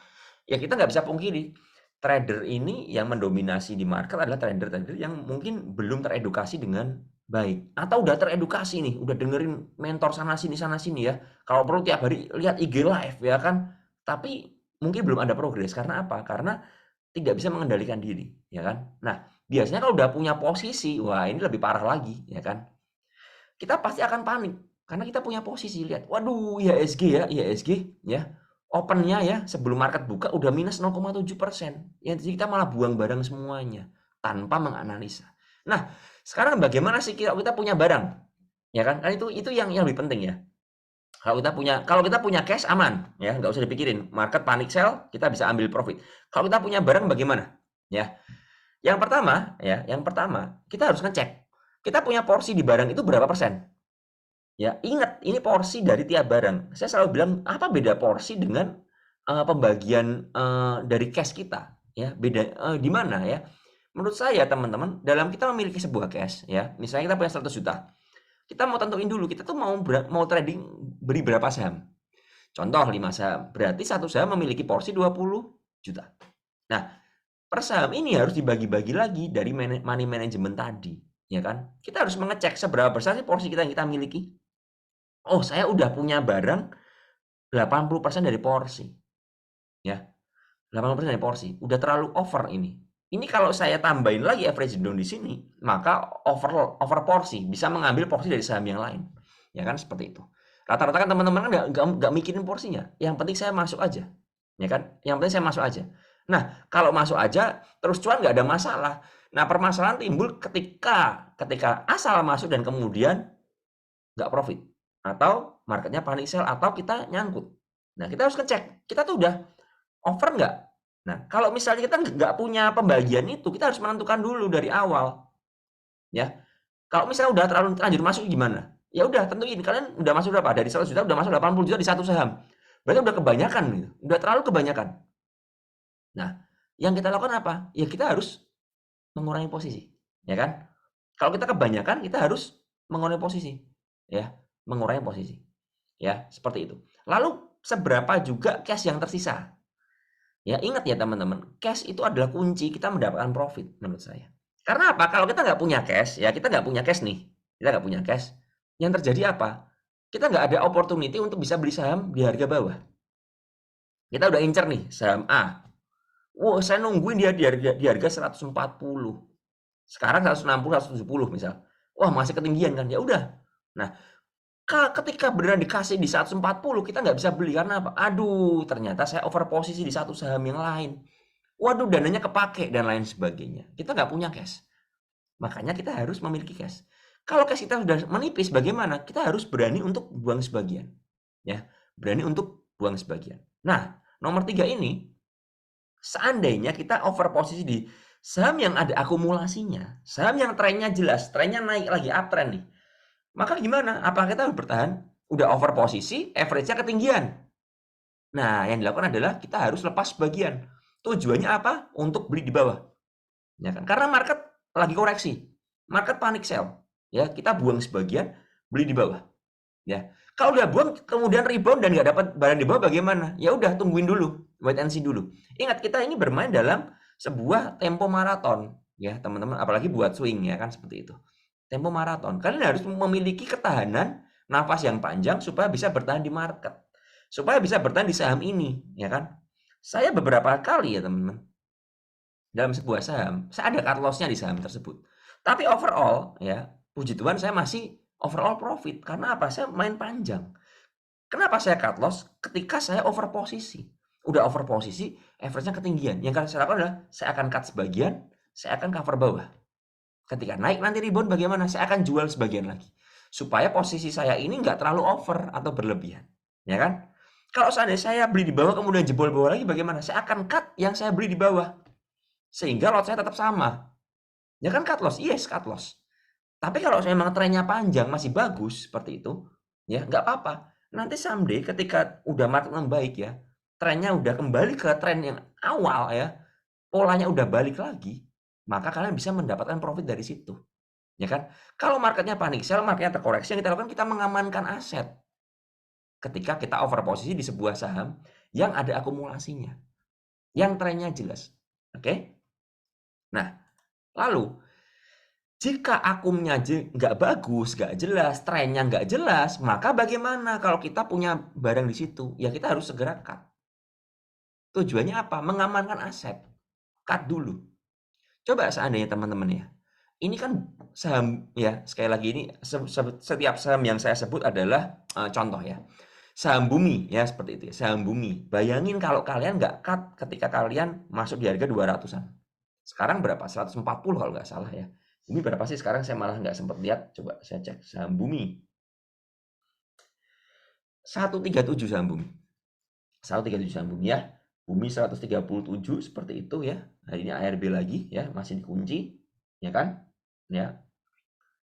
Ya kita nggak bisa pungkiri, trader ini yang mendominasi di market adalah trader-trader yang mungkin belum teredukasi dengan baik. Atau udah teredukasi nih, udah dengerin mentor sana-sini ya. Kalau perlu tiap hari lihat IG live, ya kan? Tapi mungkin belum ada progres. Karena apa? Karena tidak bisa mengendalikan diri, ya kan? Nah, biasanya kalau udah punya posisi, wah ini lebih parah lagi, ya kan? Kita pasti akan panik. Karena kita punya posisi, lihat, waduh, IHSG ya, opennya ya, sebelum market buka udah minus 0,7%. Ya, jadi kita malah buang barang semuanya, tanpa menganalisa. Nah, sekarang bagaimana sih kalau kita punya barang? Ya kan, itu yang lebih penting ya. Kalau kita punya cash aman, ya, nggak usah dipikirin. Market panic sell, kita bisa ambil profit. Kalau kita punya barang bagaimana? Ya, yang pertama, kita harus ngecek. Kita punya porsi di barang itu berapa persen? Ya, ingat, ini porsi dari tiap barang. Saya selalu bilang, apa beda porsi dengan pembagian dari cash kita? Ya, beda di mana ya? Menurut saya, teman-teman, dalam kita memiliki sebuah cash, ya, misalnya kita punya 100 juta, kita mau tentuin dulu, kita tuh mau trading beri berapa saham. Contoh 5 saham, berarti satu saham memiliki porsi 20 juta. Nah, per saham ini harus dibagi-bagi lagi dari money management tadi, ya kan? Kita harus mengecek seberapa besar sih porsi kita yang kita miliki. Oh, saya udah punya barang 80% dari porsi. Ya. 80% dari porsi. Udah terlalu over ini. Ini kalau saya tambahin lagi average down di sini, maka over porsi, bisa mengambil porsi dari saham yang lain. Ya kan, seperti itu. Rata-rata kan teman-teman nggak mikirin porsinya. Yang penting saya masuk aja. Ya kan? Yang penting saya masuk aja. Nah, kalau masuk aja terus cuan nggak ada masalah. Nah, permasalahan timbul ketika asal masuk dan kemudian nggak profit. Atau marketnya panic sell, atau kita nyangkut. Nah, kita harus ngecek, kita tuh udah over nggak? Nah, kalau misalnya kita nggak punya pembagian itu, kita harus menentukan dulu dari awal. Ya, kalau misalnya udah terlalu lanjut masuk gimana? Ya udah, tentuin, kalian udah masuk berapa? Dari 100 juta udah masuk 80 juta di satu saham. Berarti udah kebanyakan gitu. Udah terlalu kebanyakan. Nah, yang kita lakukan apa? Ya kita harus mengurangi posisi, ya kan? Kalau kita kebanyakan, kita harus mengurangi posisi, ya. Mengurangi posisi, ya, seperti itu. Lalu seberapa juga cash yang tersisa? Ya, ingat ya teman-teman, cash itu adalah kunci kita mendapatkan profit menurut saya. Karena apa? Kalau kita nggak punya cash, ya kita nggak punya cash nih, kita nggak punya cash, yang terjadi apa? Kita nggak ada opportunity untuk bisa beli saham di harga bawah. Kita udah incer nih saham A. Wow, saya nungguin di harga 140. Sekarang 160, 170 misal. Wah, masih ketinggian kan? Ya udah. Nah, ketika beneran dikasih di 140, kita nggak bisa beli. Karena apa? Aduh, ternyata saya over posisi di satu saham yang lain. Waduh, dananya kepake dan lain sebagainya. Kita nggak punya cash. Makanya kita harus memiliki cash. Kalau cash kita sudah menipis, bagaimana? Kita harus berani untuk buang sebagian. Ya, berani untuk buang sebagian. Nah, nomor 3 ini, seandainya kita over posisi di saham yang ada akumulasinya, saham yang trennya jelas, trennya naik lagi, uptrend nih. Maka gimana? Apakah kita harus bertahan? Udah over posisi, average-nya ketinggian. Nah, yang dilakukan adalah kita harus lepas sebagian. Tujuannya apa? Untuk beli di bawah. Ya kan? Karena market lagi koreksi. Market panic sell. Ya, kita buang sebagian, beli di bawah. Ya. Kalau udah buang, kemudian rebound dan nggak dapat barang di bawah, bagaimana? Ya udah, tungguin dulu. Wait and see dulu. Ingat, kita ini bermain dalam sebuah tempo maraton. Ya, teman-teman. Apalagi buat swing, ya kan? Seperti itu. Tempo maraton. Kalian harus memiliki ketahanan nafas yang panjang supaya bisa bertahan di market. Supaya bisa bertahan di saham ini, ya kan? Saya beberapa kali ya, teman-teman. dalam sebuah saham, saya ada cut loss-nya di saham tersebut. Tapi overall, ya, puji Tuhan saya masih overall profit. Karena apa? Saya main panjang. Kenapa saya cut loss? Ketika saya over posisi. Udah over posisi, average-nya ketinggian. Yang akan saya lakukan adalah, saya akan cut sebagian, saya akan cover bawah. Ketika naik nanti rebound bagaimana? Saya akan jual sebagian lagi. Supaya posisi saya ini nggak terlalu over atau berlebihan. Ya kan? Kalau seandainya saya beli di bawah kemudian jebol bawah lagi bagaimana? Saya akan cut yang saya beli di bawah. Sehingga lot saya tetap sama. Ya kan cut loss? Yes, cut loss. Tapi kalau memang trennya panjang masih bagus seperti itu, ya nggak apa-apa. Nanti someday ketika udah market membaik ya, trennya udah kembali ke tren yang awal ya, polanya udah balik lagi, maka kalian bisa mendapatkan profit dari situ. Ya kan? Kalau marketnya panik sell, marketnya terkoreksi, yang kita lakukan kita mengamankan aset. Ketika kita over posisi di sebuah saham yang ada akumulasinya, yang trennya jelas. Oke? Nah, lalu jika akumnya nggak bagus, nggak jelas, trennya nggak jelas, maka bagaimana kalau kita punya barang di situ? Ya kita harus segera cut. Tujuannya apa? Mengamankan aset. Cut dulu. Coba seandainya teman-teman ya, ini kan saham ya, sekali lagi ini setiap saham yang saya sebut adalah contoh ya. Saham bumi ya seperti itu ya, saham bumi. Bayangin kalau kalian nggak cut ketika kalian masuk di harga 200-an. Sekarang berapa? 140 kalau nggak salah ya. Ini berapa sih sekarang? Saya malah nggak sempat lihat. Coba saya cek saham bumi. 137 saham bumi. 137 saham bumi ya. Bumi 137 seperti itu ya. Hari ini ARB lagi ya, masih dikunci ya kan? Ya.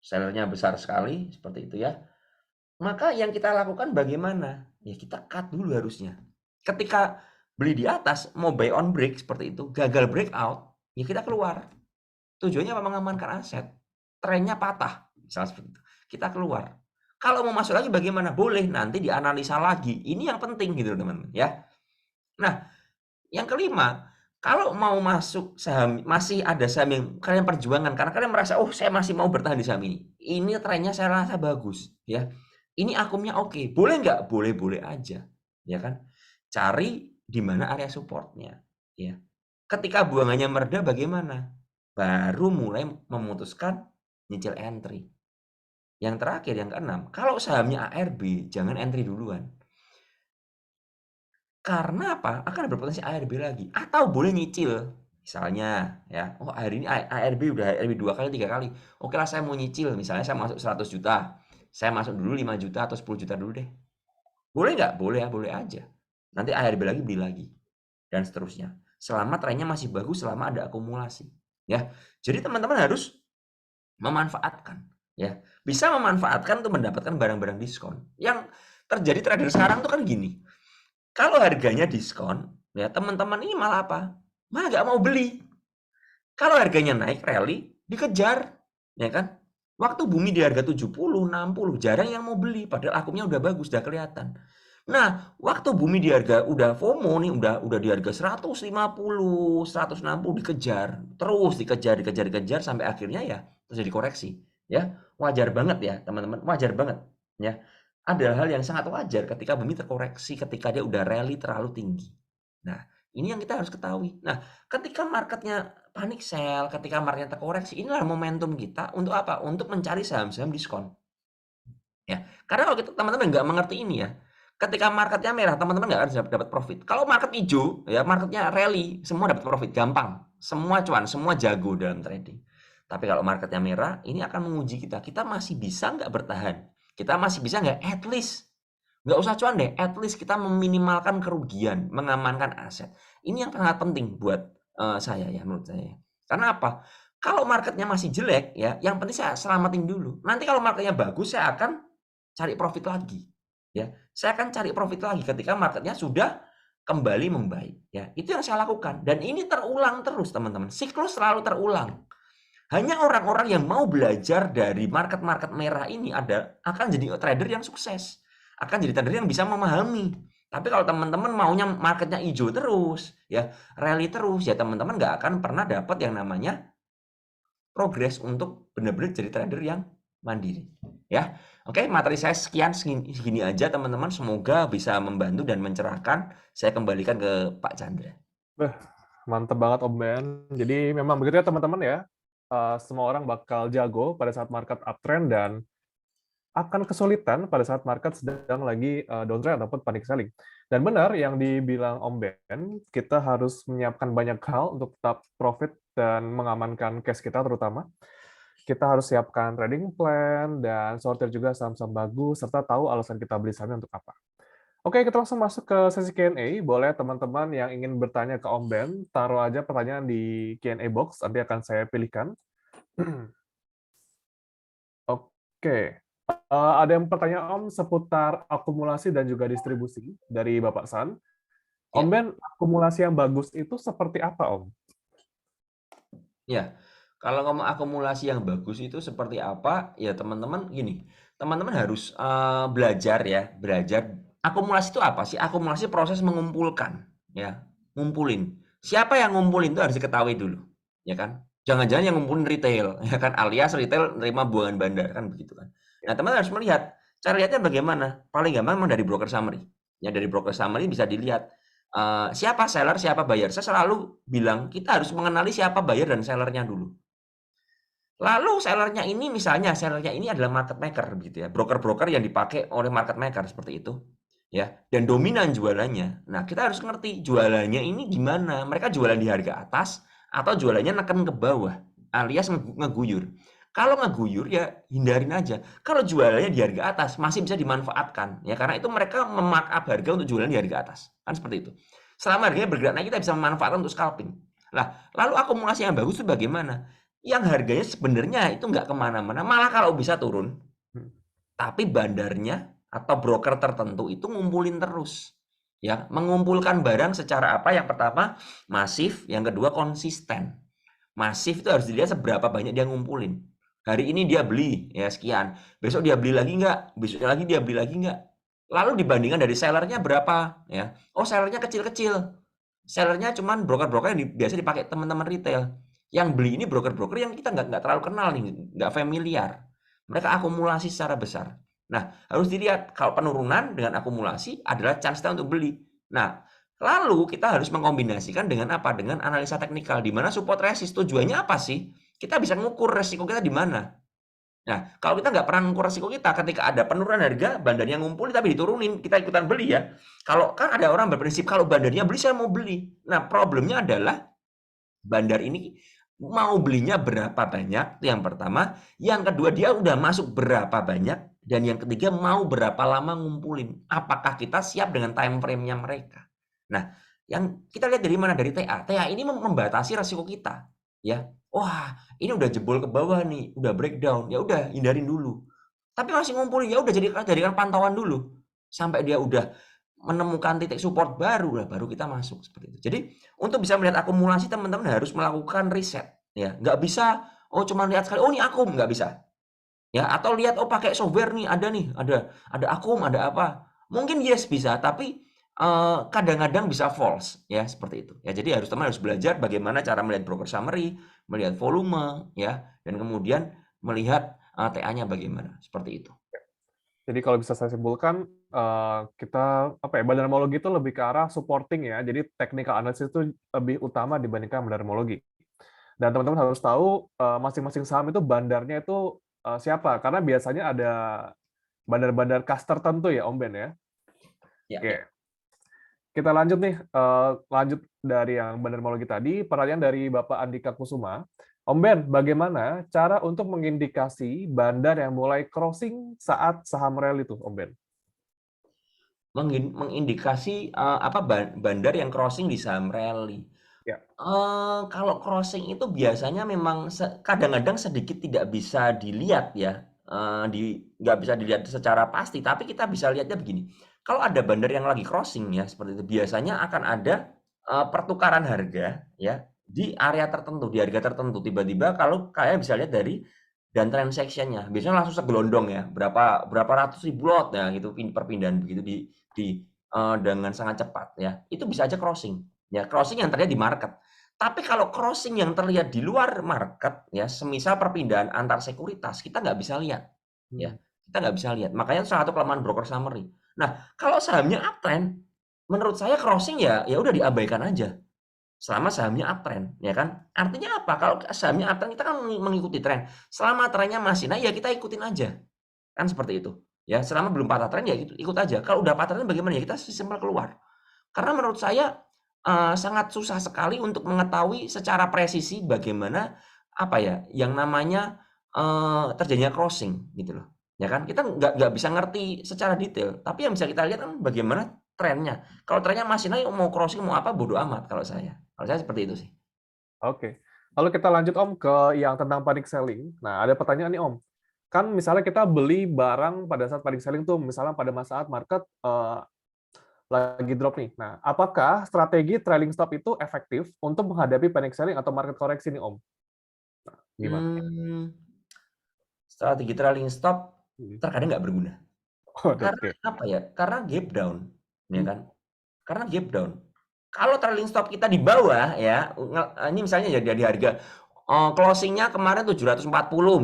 Sellernya besar sekali seperti itu ya. Maka yang kita lakukan bagaimana? Ya kita cut dulu harusnya. Ketika beli di atas mau buy on break seperti itu, gagal breakout, ya kita keluar. Tujuannya apa? Mengamankan aset. Trennya patah, misalnya seperti itu. Kita keluar. Kalau mau masuk lagi bagaimana? Boleh, nanti dianalisa lagi. Ini yang penting gitu teman-teman ya. Nah, yang kelima, kalau mau masuk saham, masih ada saham yang kalian perjuangkan karena kalian merasa, oh saya masih mau bertahan di saham ini. Ini trennya saya rasa bagus ya. Ini akumnya oke. Boleh nggak? Boleh-boleh aja. Ya kan? Cari di mana area supportnya. Ya. Ketika buangannya mereda bagaimana? Baru mulai memutuskan nyicil entry. Yang terakhir, yang keenam, kalau sahamnya ARB, jangan entry duluan. Karena apa? Akan berpotensi ARB lagi. Atau boleh nyicil. Misalnya, ya, oh hari ini ARB udah ARB 2 kali, 3 kali. Oke lah saya mau nyicil. Misalnya saya masuk 100 juta. Saya masuk dulu 5 juta atau 10 juta dulu deh. Boleh nggak? Boleh ya, boleh aja. Nanti ARB lagi beli lagi. Dan seterusnya. Selama trennya masih bagus, selama ada akumulasi. Ya, jadi teman-teman harus memanfaatkan. Ya, bisa memanfaatkan untuk mendapatkan barang-barang diskon. Yang terjadi trader sekarang tuh kan gini. Kalau harganya diskon, ya teman-teman ini malah apa? Malah nggak mau beli. Kalau harganya naik, rally, dikejar. Ya kan? Waktu bumi di harga 70, 60, jarang yang mau beli. Padahal akumnya udah bagus, udah kelihatan. Nah, waktu bumi di harga udah FOMO nih, udah di harga 150, 160 dikejar. Terus dikejar sampai akhirnya ya terjadi koreksi. Ya, wajar banget ya teman-teman, wajar banget. Ya, ada hal yang sangat wajar ketika bumi terkoreksi, ketika dia udah rally terlalu tinggi. Nah, ini yang kita harus ketahui. Nah, ketika marketnya panic sell, ketika marketnya terkoreksi, inilah momentum kita untuk apa? Untuk mencari saham-saham diskon. Ya, karena kalau kita teman-teman nggak mengerti ini ya, ketika marketnya merah, teman-teman nggak akan dapat profit. Kalau market hijau, ya marketnya rally, semua dapat profit, gampang. Semua cuan, semua jago dalam trading. Tapi kalau marketnya merah, ini akan menguji kita. Kita masih bisa nggak bertahan? Kita masih bisa nggak? At least. Nggak usah cuan deh, at least kita meminimalkan kerugian, mengamankan aset. Ini yang sangat penting buat saya ya, menurut saya. Karena apa? Kalau marketnya masih jelek, ya, yang penting saya selamatin dulu. Nanti kalau marketnya bagus, saya akan cari profit lagi. Ya, saya akan cari profit lagi ketika marketnya sudah kembali membaik. Ya, itu yang saya lakukan. Dan ini terulang terus, teman-teman. Siklus selalu terulang. Hanya orang-orang yang mau belajar dari market-market merah ini akan jadi trader yang sukses. Akan jadi trader yang bisa memahami. Tapi kalau teman-teman maunya marketnya hijau terus, ya rally terus, ya teman-teman nggak akan pernah dapat yang namanya progres untuk benar-benar jadi trader yang mandiri. Ya, oke, materi saya sekian segini aja teman-teman. Semoga bisa membantu dan mencerahkan. Saya kembalikan ke Pak Chandra. mantep banget Om Ben. Jadi memang begitu ya teman-teman ya. Semua orang bakal jago pada saat market uptrend dan akan kesulitan pada saat market sedang lagi downtrend ataupun panic selling. Dan benar yang dibilang Om Ben, kita harus menyiapkan banyak hal untuk tetap profit dan mengamankan cash kita terutama. Kita harus siapkan trading plan dan sortir juga saham-saham bagus serta tahu alasan kita beli sahamnya untuk apa. Oke, kita langsung masuk ke sesi Q&A. Boleh teman-teman yang ingin bertanya ke Om Ben, taruh aja pertanyaan di Q&A box, nanti akan saya pilihkan. Oke, ada yang bertanya Om seputar akumulasi dan juga distribusi dari Bapak San. Om Ben, akumulasi yang bagus itu seperti apa Om? Ya, kalau ngomong akumulasi yang bagus itu seperti apa, ya teman-teman gini, teman-teman harus belajar. Akumulasi itu apa sih? Akumulasi proses mengumpulkan, ya, ngumpulin. Siapa yang ngumpulin itu harus diketahui dulu, ya kan? Jangan-jangan yang ngumpulin retail, ya kan? Alias retail nerima buangan bandar, kan begitu kan? Nah, teman-teman harus melihat, cara lihatnya bagaimana? Paling gampang memang dari broker summary. Ya, dari broker summary bisa dilihat siapa seller, siapa buyer. Saya selalu bilang kita harus mengenali siapa buyer dan sellernya dulu. Lalu sellernya ini misalnya sellernya ini adalah market maker gitu ya, broker-broker yang dipakai oleh market maker seperti itu, ya. Dan dominan jualannya. Nah, kita harus ngerti jualannya ini gimana. Mereka jualan di harga atas atau jualannya neken ke bawah, alias ngeguyur. Kalau ngeguyur ya hindarin aja. Kalau jualannya di harga atas masih bisa dimanfaatkan ya karena itu mereka memarkup harga untuk jualan di harga atas. Kan seperti itu. Selama harganya bergerak naik kita bisa memanfaatkan untuk scalping. Lah, lalu akumulasi yang bagus itu bagaimana? Yang harganya sebenarnya itu nggak kemana-mana. Malah kalau bisa turun. Tapi bandarnya atau broker tertentu itu ngumpulin terus. Ya, mengumpulkan barang secara apa? Yang pertama masif, yang kedua konsisten. Masif itu harus dilihat seberapa banyak dia ngumpulin. Hari ini dia beli ya sekian, besok dia beli lagi nggak, besoknya lagi dia beli lagi nggak. Lalu dibandingkan dari sellernya berapa ya? Oh sellernya kecil-kecil, sellernya cuman broker-broker yang biasa dipakai teman-teman retail. Yang beli ini broker-broker yang kita nggak terlalu kenal nih, nggak familiar. Mereka akumulasi secara besar. Nah harus dilihat kalau penurunan dengan akumulasi adalah chance kita untuk beli. Nah lalu kita harus mengkombinasikan dengan apa? Dengan analisa teknikal. Di mana support resist tujuannya apa sih? Kita bisa mengukur resiko kita di mana. Nah, kalau kita nggak pernah mengukur resiko kita, ketika ada penurunan harga, bandarnya ngumpul tapi diturunin, kita ikutan beli ya. Kalau kan ada orang berprinsip kalau bandarnya beli saya mau beli. Nah, problemnya adalah bandar ini mau belinya berapa banyak? Itu yang pertama. Yang kedua dia udah masuk berapa banyak? Dan yang ketiga mau berapa lama ngumpulin? Apakah kita siap dengan time frame-nya mereka? Nah, yang kita lihat dari mana? Dari TA. TA ini membatasi resiko kita, ya. Wah, ini udah jebol ke bawah nih, udah breakdown, ya udah hindarin dulu. Tapi masih ngumpulin, ya udah jadikan pantauan dulu sampai dia udah menemukan titik support baru kita masuk seperti itu. Jadi untuk bisa melihat akumulasi teman-teman harus melakukan riset, ya. Nggak bisa oh cuma lihat sekali, oh ini akum, nggak bisa. Ya, atau lihat oh pakai software nih, ada akum, ada apa. Mungkin yes bisa, tapi kadang-kadang bisa false ya seperti itu ya. Jadi teman harus belajar bagaimana cara melihat broker summary, melihat volume ya, dan kemudian melihat TA-nya bagaimana seperti itu. Jadi kalau bisa saya simpulkan kita bandarmologi itu lebih ke arah supporting ya. Jadi technical analysis itu lebih utama dibandingkan bandarmologi. Dan teman-teman harus tahu masing-masing saham itu bandarnya itu siapa, karena biasanya ada bandar-bandar kas tertentu ya Om Ben ya. Oke. Kita lanjut nih, lanjut dari yang bandarmologi tadi, pertanyaan dari Bapak Andika Kusuma. Om Ben, bagaimana cara untuk mengindikasi bandar yang mulai crossing saat saham rally itu, Om Ben? Mengindikasi bandar yang crossing di saham rally. Ya. Kalau crossing itu biasanya memang kadang-kadang sedikit tidak bisa dilihat ya, nggak bisa dilihat secara pasti, tapi kita bisa lihatnya begini. Kalau ada bandar yang lagi crossing ya seperti itu, biasanya akan ada pertukaran harga ya di area tertentu, di harga tertentu. Tiba-tiba kalau kalian bisa lihat dari dan transaction-nya, biasanya langsung segelondong ya, berapa ratus ribu lot ya gitu perpindahan begitu dengan sangat cepat ya. Itu bisa aja crossing. Ya, crossing yang terlihat di market. Tapi kalau crossing yang terlihat di luar market ya, semisal perpindahan antar sekuritas, kita nggak bisa lihat. Ya, kita nggak bisa lihat. Makanya salah satu kelemahan broker summary. Nah, kalau sahamnya uptrend, menurut saya crossing ya udah diabaikan aja. selama sahamnya uptrend, ya kan? Artinya apa? Kalau sahamnya uptrend kita kan mengikuti tren. Selama trennya masih naik ya kita ikutin aja. Kan seperti itu. Ya, selama belum patah tren ya ikut aja. Kalau udah patah tren bagaimana ya kita simpel keluar. Karena menurut saya sangat susah sekali untuk mengetahui secara presisi bagaimana apa ya yang namanya terjadinya crossing gitu loh. Ya kan? Kita nggak bisa ngerti secara detail, tapi yang bisa kita lihat kan bagaimana trennya. Kalau trennya masih naik mau crossing mau apa bodo amat kalau saya. Kalau saya seperti itu sih. Oke. Lalu kita lanjut Om ke yang tentang panic selling. Nah, ada pertanyaan nih Om. Kan misalnya kita beli barang pada saat panic selling tuh, misalnya pada saat market lagi drop nih. Nah, apakah strategi trailing stop itu efektif untuk menghadapi panic selling atau market koreksi nih Om? Nah, gimana? Strategi trailing stop terkadang nggak berguna. Karena Oke. apa ya? Karena gap down, ya kan? Karena gap down. Kalau trailing stop kita di bawah ya, ini misalnya jadi di harga closingnya kemarin 740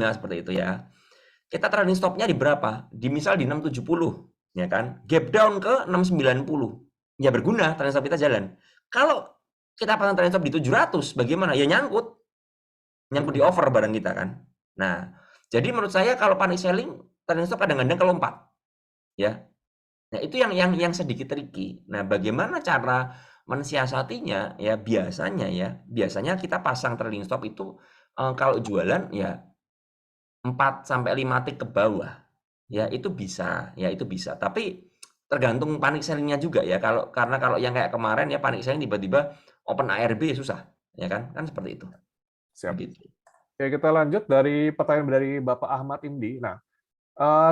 ya seperti itu ya. Kita trailing stopnya di berapa? Misal di 670, ya kan? Gap down ke 690, ya berguna trailing stop kita jalan. Kalau kita pasang trailing stop di 700, bagaimana? Ya nyangkut di over barang kita kan. Nah, jadi menurut saya kalau panic selling trailing stop kadang-kadang kelompat, ya. Nah, itu yang sedikit tricky. Nah, bagaimana cara mensiasatinya? Ya biasanya kita pasang trailing stop itu kalau jualan ya 4 sampai 5 tick ke bawah. Ya itu bisa, Tapi tergantung panic selling-nya juga ya. Karena kalau yang kayak kemarin ya panic selling tiba-tiba open ARB susah, ya kan? Kan seperti itu. Siap. Begitu. Oke, kita lanjut dari pertanyaan dari Bapak Ahmad Indi. Nah,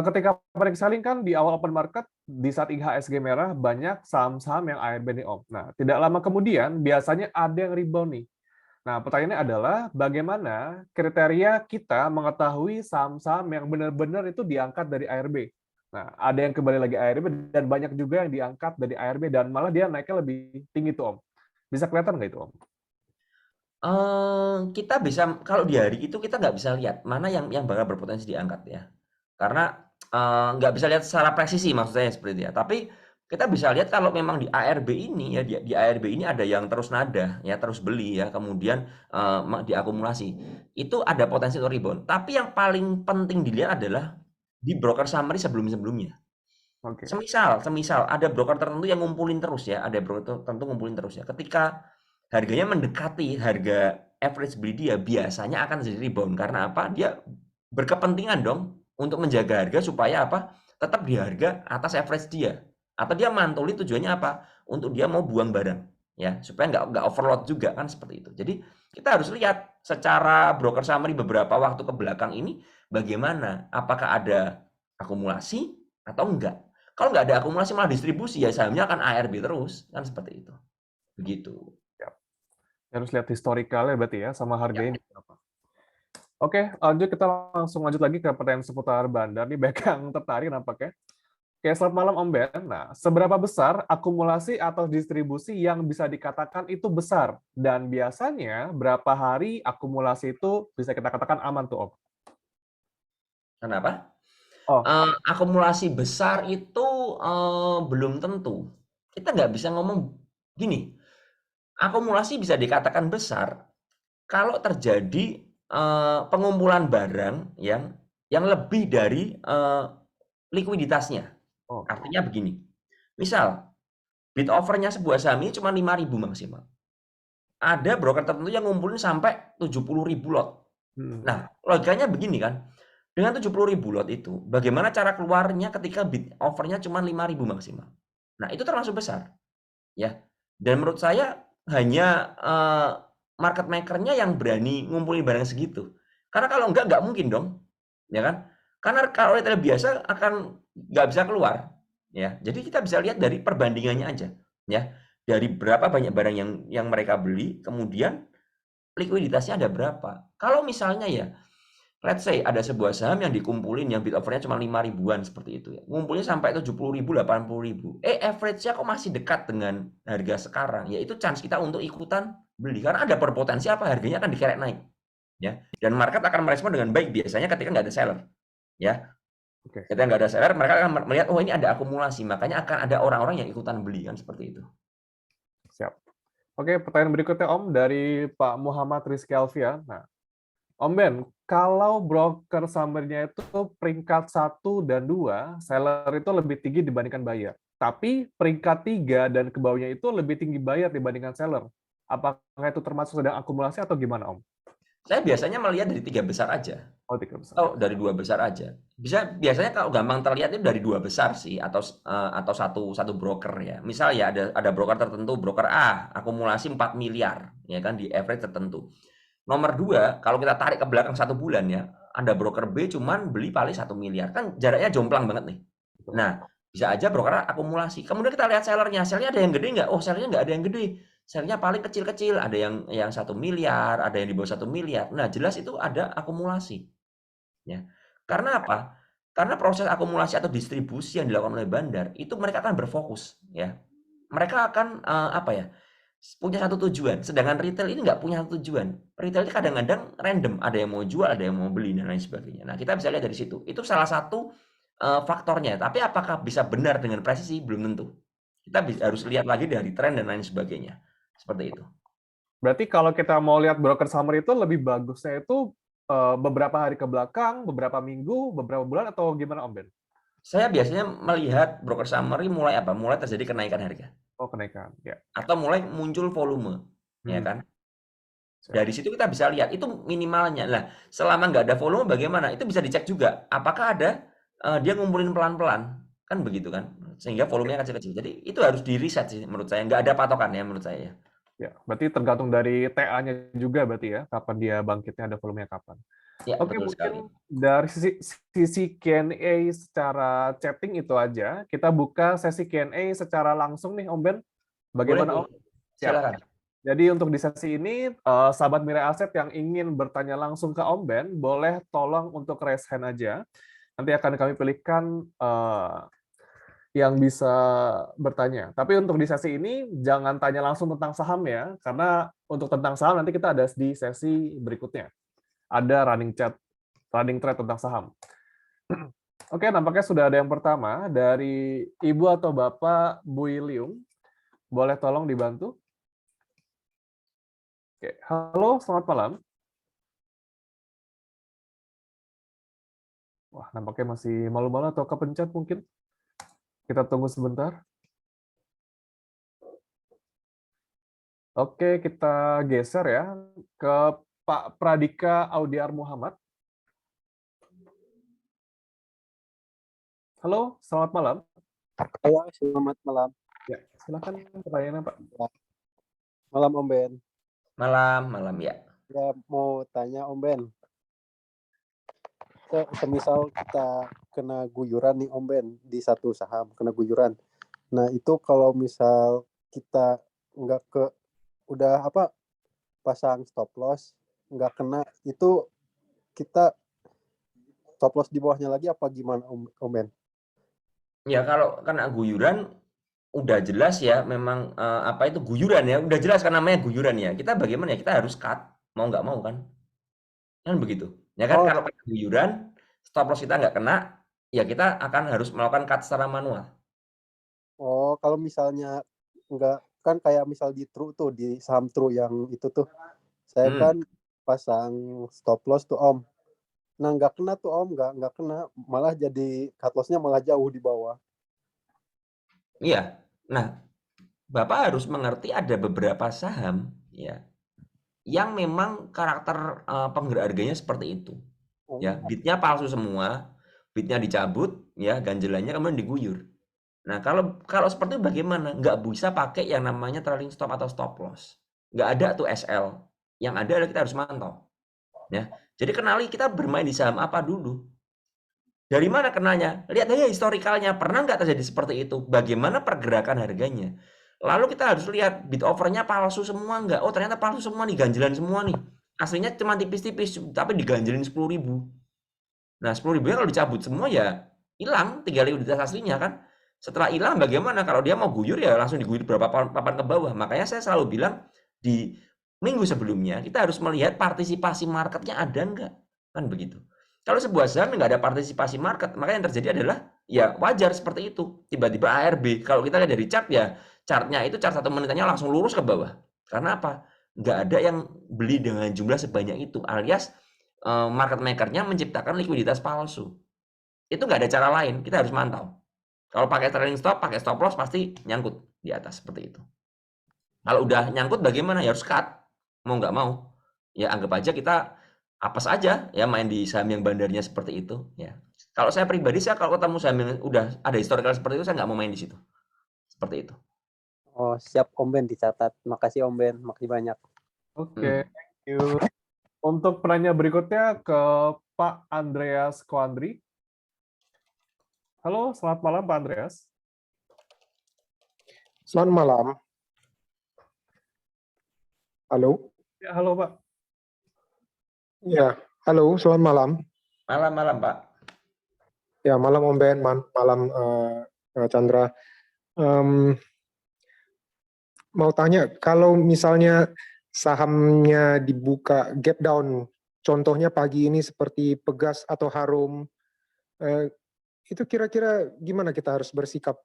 ketika panic selling kan di awal open market, di saat IHSG merah, banyak saham-saham yang ARB nih Om. Nah, tidak lama kemudian biasanya ada yang rebound nih. Nah, pertanyaannya adalah bagaimana kriteria kita mengetahui saham-saham yang benar-benar itu diangkat dari ARB. Nah, ada yang kembali lagi ARB dan banyak juga yang diangkat dari ARB dan malah dia naiknya lebih tinggi tuh Om. Bisa kelihatan nggak itu Om? Kita bisa kalau di hari itu kita nggak bisa lihat mana yang bakal berpotensi diangkat ya. Karena nggak bisa lihat secara presisi maksud saya seperti itu ya. Tapi kita bisa lihat kalau memang di ARB ini ya di ARB ini ada yang terus nada ya terus beli ya kemudian diakumulasi itu ada potensi untuk rebound. Tapi yang paling penting dilihat adalah di broker summary sebelum-sebelumnya. Oke. Semisal ada broker tertentu yang ngumpulin terus ya, ada broker tertentu ngumpulin terus ya. Ketika harganya mendekati harga average beli dia biasanya akan terjadi rebound karena apa? Dia berkepentingan dong untuk menjaga harga supaya apa? Tetap di harga atas average dia. Atau dia mantulin tujuannya apa? Untuk dia mau buang barang ya, supaya nggak overload juga kan seperti itu. Jadi kita harus lihat secara broker summary beberapa waktu ke belakang ini bagaimana? Apakah ada akumulasi atau enggak? Kalau nggak ada akumulasi malah distribusi ya sahamnya akan ARB terus kan seperti itu. Begitu. Harus lihat historikalnya berarti ya, sama harganya berapa. Oke, kita langsung lanjut lagi ke pertanyaan seputar bandar. Nih banyak yang tertarik nampaknya. Oke, selamat malam Om Ben. Nah, seberapa besar akumulasi atau distribusi yang bisa dikatakan itu besar? Dan biasanya berapa hari akumulasi itu bisa kita katakan aman tuh Om? Kenapa? Oh. Akumulasi besar itu belum tentu. Kita nggak bisa ngomong gini. Akumulasi bisa dikatakan besar kalau terjadi pengumpulan barang yang lebih dari likuiditasnya. Artinya begini. Misal bid offer-nya sebuah saham ini cuma 5.000 maksimal. Ada broker tertentu yang ngumpulin sampai 70.000 lot. Nah, logikanya begini kan. Dengan 70.000 lot itu, bagaimana cara keluarnya ketika bid offer-nya cuma 5.000 maksimal? Nah, itu termasuk besar. Ya. Dan menurut saya hanya market maker-nya yang berani ngumpulin barang segitu. Karena kalau nggak mungkin dong. Ya kan? Karena kalau retail biasa akan nggak bisa keluar. Ya. Jadi kita bisa lihat dari perbandingannya aja. Ya. Dari berapa banyak barang yang mereka beli, kemudian likuiditasnya ada berapa. Kalau misalnya ya, let's say ada sebuah saham yang dikumpulin yang bid offer-nya cuma 5 ribuan seperti itu ya. Ngumpulnya sampai 70.000, 80.000. Average-nya kok masih dekat dengan harga sekarang. Ya itu chance kita untuk ikutan beli karena ada berpotensi apa harganya akan dikerek naik. Ya. Dan market akan merespon dengan baik biasanya ketika nggak ada seller. Ya. Ketika nggak ada seller, mereka akan melihat oh ini ada akumulasi, makanya akan ada orang-orang yang ikutan beli kan seperti itu. Siap. Oke, pertanyaan berikutnya Om dari Pak Muhammad Rizky Alfian. Nah, Om Ben, kalau broker summary-nya itu peringkat 1 dan 2, seller itu lebih tinggi dibandingkan buyer. Tapi peringkat 3 dan ke bawahnya itu lebih tinggi buyer dibandingkan seller. Apakah itu termasuk sedang akumulasi atau gimana, Om? Saya biasanya melihat dari 3 besar aja. Oh, 3 besar. Oh, dari 2 besar aja. Biasanya kalau gampang terlihat itu dari 2 besar sih, atau satu broker ya. Misal ya ada broker tertentu, broker A akumulasi 4 miliar, ya kan, di average tertentu. Nomor 2, kalau kita tarik ke belakang 1 bulan ya, ada broker B cuman beli paling 1 miliar. Kan jaraknya jomplang banget nih. Nah, bisa aja broker A akumulasi. Kemudian kita lihat sellernya ada yang gede nggak? Oh, sellernya nggak ada yang gede. Sellernya paling kecil-kecil, ada yang 1 miliar, ada yang di bawah 1 miliar. Nah, jelas itu ada akumulasi. Ya. Karena apa? Karena proses akumulasi atau distribusi yang dilakukan oleh bandar, itu mereka akan berfokus. Ya. Mereka akan punya satu tujuan. Sedangkan retail ini nggak punya satu tujuan. Retail ini kadang-kadang random. Ada yang mau jual, ada yang mau beli, dan lain sebagainya. Nah, kita bisa lihat dari situ. Itu salah satu faktornya. Tapi apakah bisa benar dengan presisi? Belum tentu. Kita harus lihat lagi dari tren dan lain sebagainya. Seperti itu. Berarti kalau kita mau lihat broker summary itu lebih bagusnya itu beberapa hari ke belakang, beberapa minggu, beberapa bulan, atau gimana, Om Ben? Saya biasanya melihat broker summary mulai apa? Mulai terjadi kenaikan harga. Oh, kenaikan. Ya. Atau mulai muncul volume. Ya kan? Dari situ kita bisa lihat, itu minimalnya. Nah, selama nggak ada volume bagaimana? Itu bisa dicek juga. Apakah ada dia ngumpulin pelan-pelan. Kan begitu kan? Sehingga volumenya kecil-kecil. Jadi itu harus di-reset sih menurut saya. Nggak ada patokannya menurut saya. Ya, berarti tergantung dari TA-nya juga berarti ya, kapan dia bangkitnya, ada volumenya kapan. Ya, Oke, betul mungkin sekali. dari sisi Q&A secara chatting itu aja. Kita buka sesi Q&A secara langsung nih, Om Ben. Bagaimana, Om? Silakan. Jadi untuk di sesi ini, sahabat Mirai Aset yang ingin bertanya langsung ke Om Ben, boleh tolong untuk raise hand aja. Nanti akan kami pilihkan yang bisa bertanya. Tapi untuk di sesi ini, jangan tanya langsung tentang saham ya, karena untuk tentang saham nanti kita ada di sesi berikutnya. Ada running thread tentang saham. Oke, nampaknya sudah ada yang pertama dari Ibu atau Bapak Bu Ilium. Boleh tolong dibantu? Oke, halo, selamat malam. Wah, nampaknya masih malu-malu atau kepencet mungkin. Kita tunggu sebentar. Oke, kita geser ya ke Pak Pradika Audiar Muhammad. Halo, selamat malam. Halo, selamat malam. Ya, silakan pertanyaannya, Pak. Malam, Om Ben. Malam ya. Ya, mau tanya Om Ben. Semisal kita kena guyuran nih Om Ben, di satu saham kena guyuran. Nah, itu kalau misal kita udah pasang stop loss, nggak kena, itu kita stop loss di bawahnya lagi apa gimana Om Ben? Ya, kalau kena guyuran udah jelas ya, memang itu guyuran ya, udah jelas kan namanya guyuran ya. Kita bagaimana ya, kita harus cut, mau nggak mau kan begitu ya kan. Kalau kena guyuran, stop loss kita nggak kena, ya kita akan harus melakukan cut secara manual. Oh, kalau misalnya nggak, kan kayak misal di True tuh, di saham True yang itu tuh, saya kan pasang stop loss tuh Om. Nah, nggak kena tuh Om, nggak kena, malah jadi cut loss-nya malah jauh di bawah. Iya, nah Bapak harus mengerti ada beberapa saham ya yang memang karakter penggerak harganya seperti itu. Ya, bidnya palsu semua, bidnya dicabut, ya ganjelannya kemudian diguyur. Nah, kalau seperti itu bagaimana? Nggak bisa pakai yang namanya trailing stop atau stop loss. Nggak ada tuh SL. Yang ada adalah kita harus mantau. Ya, jadi kenali kita bermain di saham apa dulu. Dari mana kenanya? Lihat aja historikalnya. Pernah nggak terjadi seperti itu? Bagaimana pergerakan harganya? Lalu kita harus lihat bid offernya palsu semua nggak? Oh, ternyata palsu semua nih, ganjelan semua nih. Aslinya cuma tipis-tipis, tapi diganjelin 10.000. Nah, 10.000 kalau dicabut semua ya hilang, tinggal likuiditas aslinya kan. Setelah hilang bagaimana? Kalau dia mau guyur ya langsung diguyur berapa papan ke bawah. Makanya saya selalu bilang di minggu sebelumnya kita harus melihat partisipasi marketnya ada nggak? Kan begitu. Kalau sebuah saham nggak ada partisipasi market, maka yang terjadi adalah ya wajar seperti itu. Tiba-tiba ARB, kalau kita lihat dari chart ya, chartnya itu chart 1 menitannya langsung lurus ke bawah. Karena apa? Nggak ada yang beli dengan jumlah sebanyak itu, alias market maker-nya menciptakan likuiditas palsu. Itu nggak ada cara lain, kita harus mantau. Kalau pakai trailing stop, pakai stop loss pasti nyangkut di atas seperti itu. Kalau udah nyangkut bagaimana? Ya harus cut. Mau nggak mau. Ya anggap aja kita apes aja ya main di saham yang bandarnya seperti itu ya. Kalau saya pribadi, saya kalau ketemu saham yang udah ada historical seperti itu, saya nggak mau main di situ. Seperti itu. Oh, siap Om Ben, dicatat. Makasih Om Ben, makasih banyak. Oke, thank you. Untuk penanya berikutnya ke Pak Andreas Koandri. Halo, selamat malam Pak Andreas. Selamat malam. Halo. Ya, halo Pak. Ya, halo, selamat malam. Malam-malam Pak. Ya, malam Om Ben, malam Chandra. Mau tanya, kalau misalnya sahamnya dibuka gap down, contohnya pagi ini seperti Pegas atau Harum, itu kira-kira gimana kita harus bersikap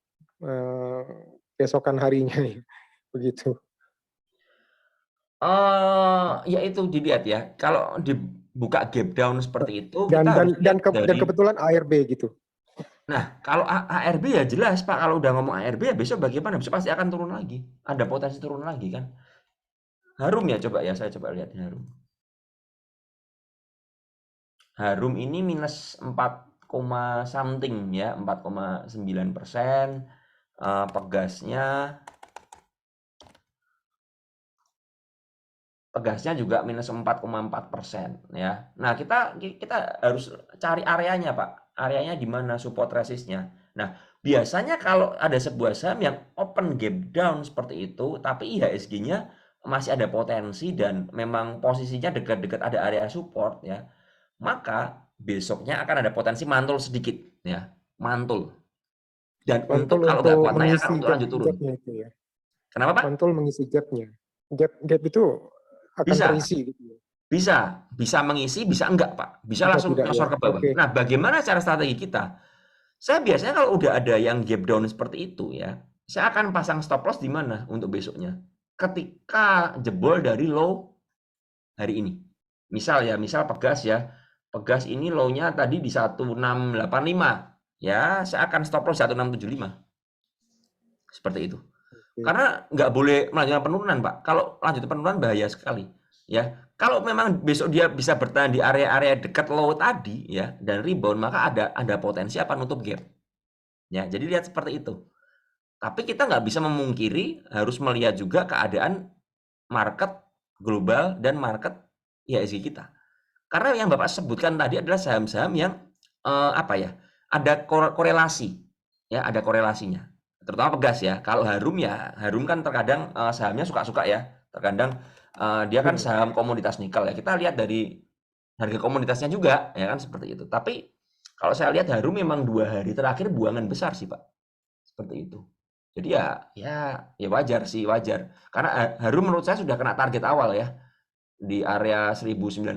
besokan harinya nih, begitu? Ya itu dilihat ya. Kalau dibuka gap down seperti itu, Dan kita harus lihat dan kebetulan ARB gitu. Nah, kalau ARB ya jelas Pak, kalau udah ngomong ARB ya besok bagaimana? Besok pasti akan turun lagi. Ada potensi turun lagi kan. Harum ya coba ya, saya coba lihat Harum. Harum ini minus 4, something ya, 4,9%. Pegasnya juga minus 4,4% ya. Nah, kita harus cari areanya Pak. Areanya di mana support resistnya. Nah, biasanya kalau ada sebuah saham yang open gap down seperti itu, tapi IHSG-nya masih ada potensi dan memang posisinya dekat-dekat ada area support ya, maka besoknya akan ada potensi mantul sedikit ya, mantul. Dan Mantul kalau nggak untuk kuat naik akan mengisi untuk lanjut turun. gapnya itu ya. Kenapa Pak? Mantul mengisi gapnya. Gap itu akan Bisa. terisi gitu ya. Bisa mengisi, bisa enggak Pak. Bisa Bisa langsung tidak nyosor ya. ke bawah. Oke. Nah, bagaimana cara strategi kita? Saya biasanya kalau udah ada yang gap down seperti itu ya, saya akan pasang stop loss di mana untuk besoknya. Ketika jebol dari low hari ini. Misal Pegas ya. Pegas ini low-nya tadi di 1685. Ya, saya akan stop loss 1675. Seperti itu. Karena nggak boleh melanjutkan penurunan, Pak. Kalau lanjut penurunan bahaya sekali. Ya, kalau memang besok dia bisa bertahan di area-area dekat low tadi ya dan rebound, maka ada potensi apa nutup gap. Ya, jadi lihat seperti itu. Tapi kita nggak bisa memungkiri harus melihat juga keadaan market global dan market IHSG kita. Karena yang Bapak sebutkan tadi adalah saham-saham yang ada korelasi. Ya, ada korelasinya. Terutama Pegas ya. Kalau Harum kan terkadang sahamnya suka-suka ya. Terkadang dia kan saham komoditas nikel ya. Kita lihat dari harga komoditasnya juga ya kan seperti itu. Tapi kalau saya lihat Harum memang 2 hari terakhir buangan besar sih Pak. Seperti itu. Jadi ya wajar. Karena Harum menurut saya sudah kena target awal ya. Di area 1950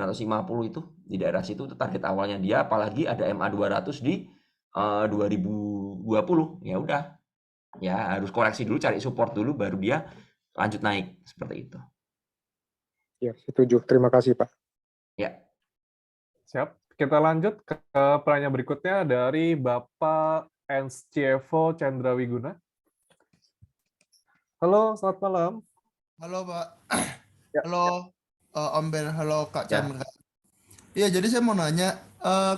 itu di daerah situ itu target awalnya dia, apalagi ada MA 200 di 2020. Ya udah. Ya harus koreksi dulu, cari support dulu baru dia lanjut naik seperti itu. Ya, setuju. Terima kasih, Pak. Ya. Siap. Kita lanjut ke pertanyaan berikutnya dari Bapak Ernst Cievo Chandra Wiguna. Halo, selamat malam. Halo, Pak. Ya. Halo, Om Ben. Halo, Kak Chandra. Iya, jadi saya mau nanya,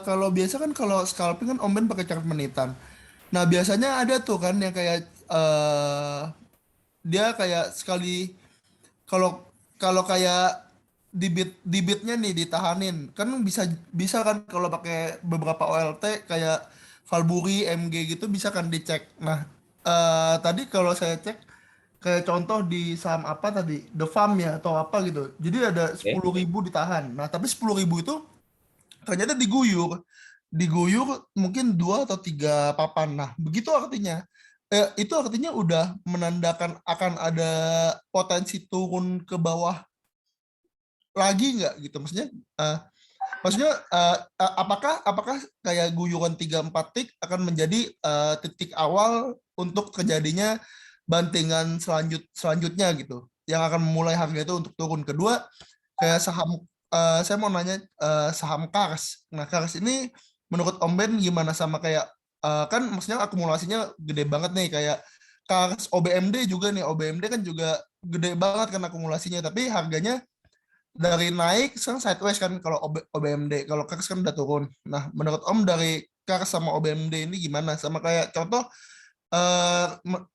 kalau biasa kan kalau scalping kan Om Ben pakai chart menitan. Nah, biasanya ada tuh kan yang kayak dia kayak sekali kalau kayak debitnya nih ditahanin kan bisa kan kalau pakai beberapa OLT kayak Valbury, MG gitu bisa kan dicek. Nah, tadi kalau saya cek kayak contoh di saham apa tadi, The Farm ya atau apa gitu. Jadi ada 10.000 ditahan. Nah, tapi 10.000 itu ternyata diguyur mungkin 2 atau 3 papan. Nah, begitu artinya itu artinya udah menandakan akan ada potensi turun ke bawah lagi nggak gitu, maksudnya apakah kayak guyuran 3-4 tick akan menjadi titik awal untuk terjadinya bantingan selanjutnya gitu. yang akan memulai harga itu untuk turun. Kedua, kayak saham saya mau nanya saham Kars. Nah, Kars ini menurut Om Ben gimana sama kayak kan maksudnya akumulasinya gede banget nih kayak Kars OBMD juga nih. OBMD kan juga gede banget kan akumulasinya, tapi harganya dari naik sekarang sideways kan kalau OBMD. Kalau Kars kan udah turun. Nah, menurut Om dari Kars sama OBMD ini gimana? Sama kayak contoh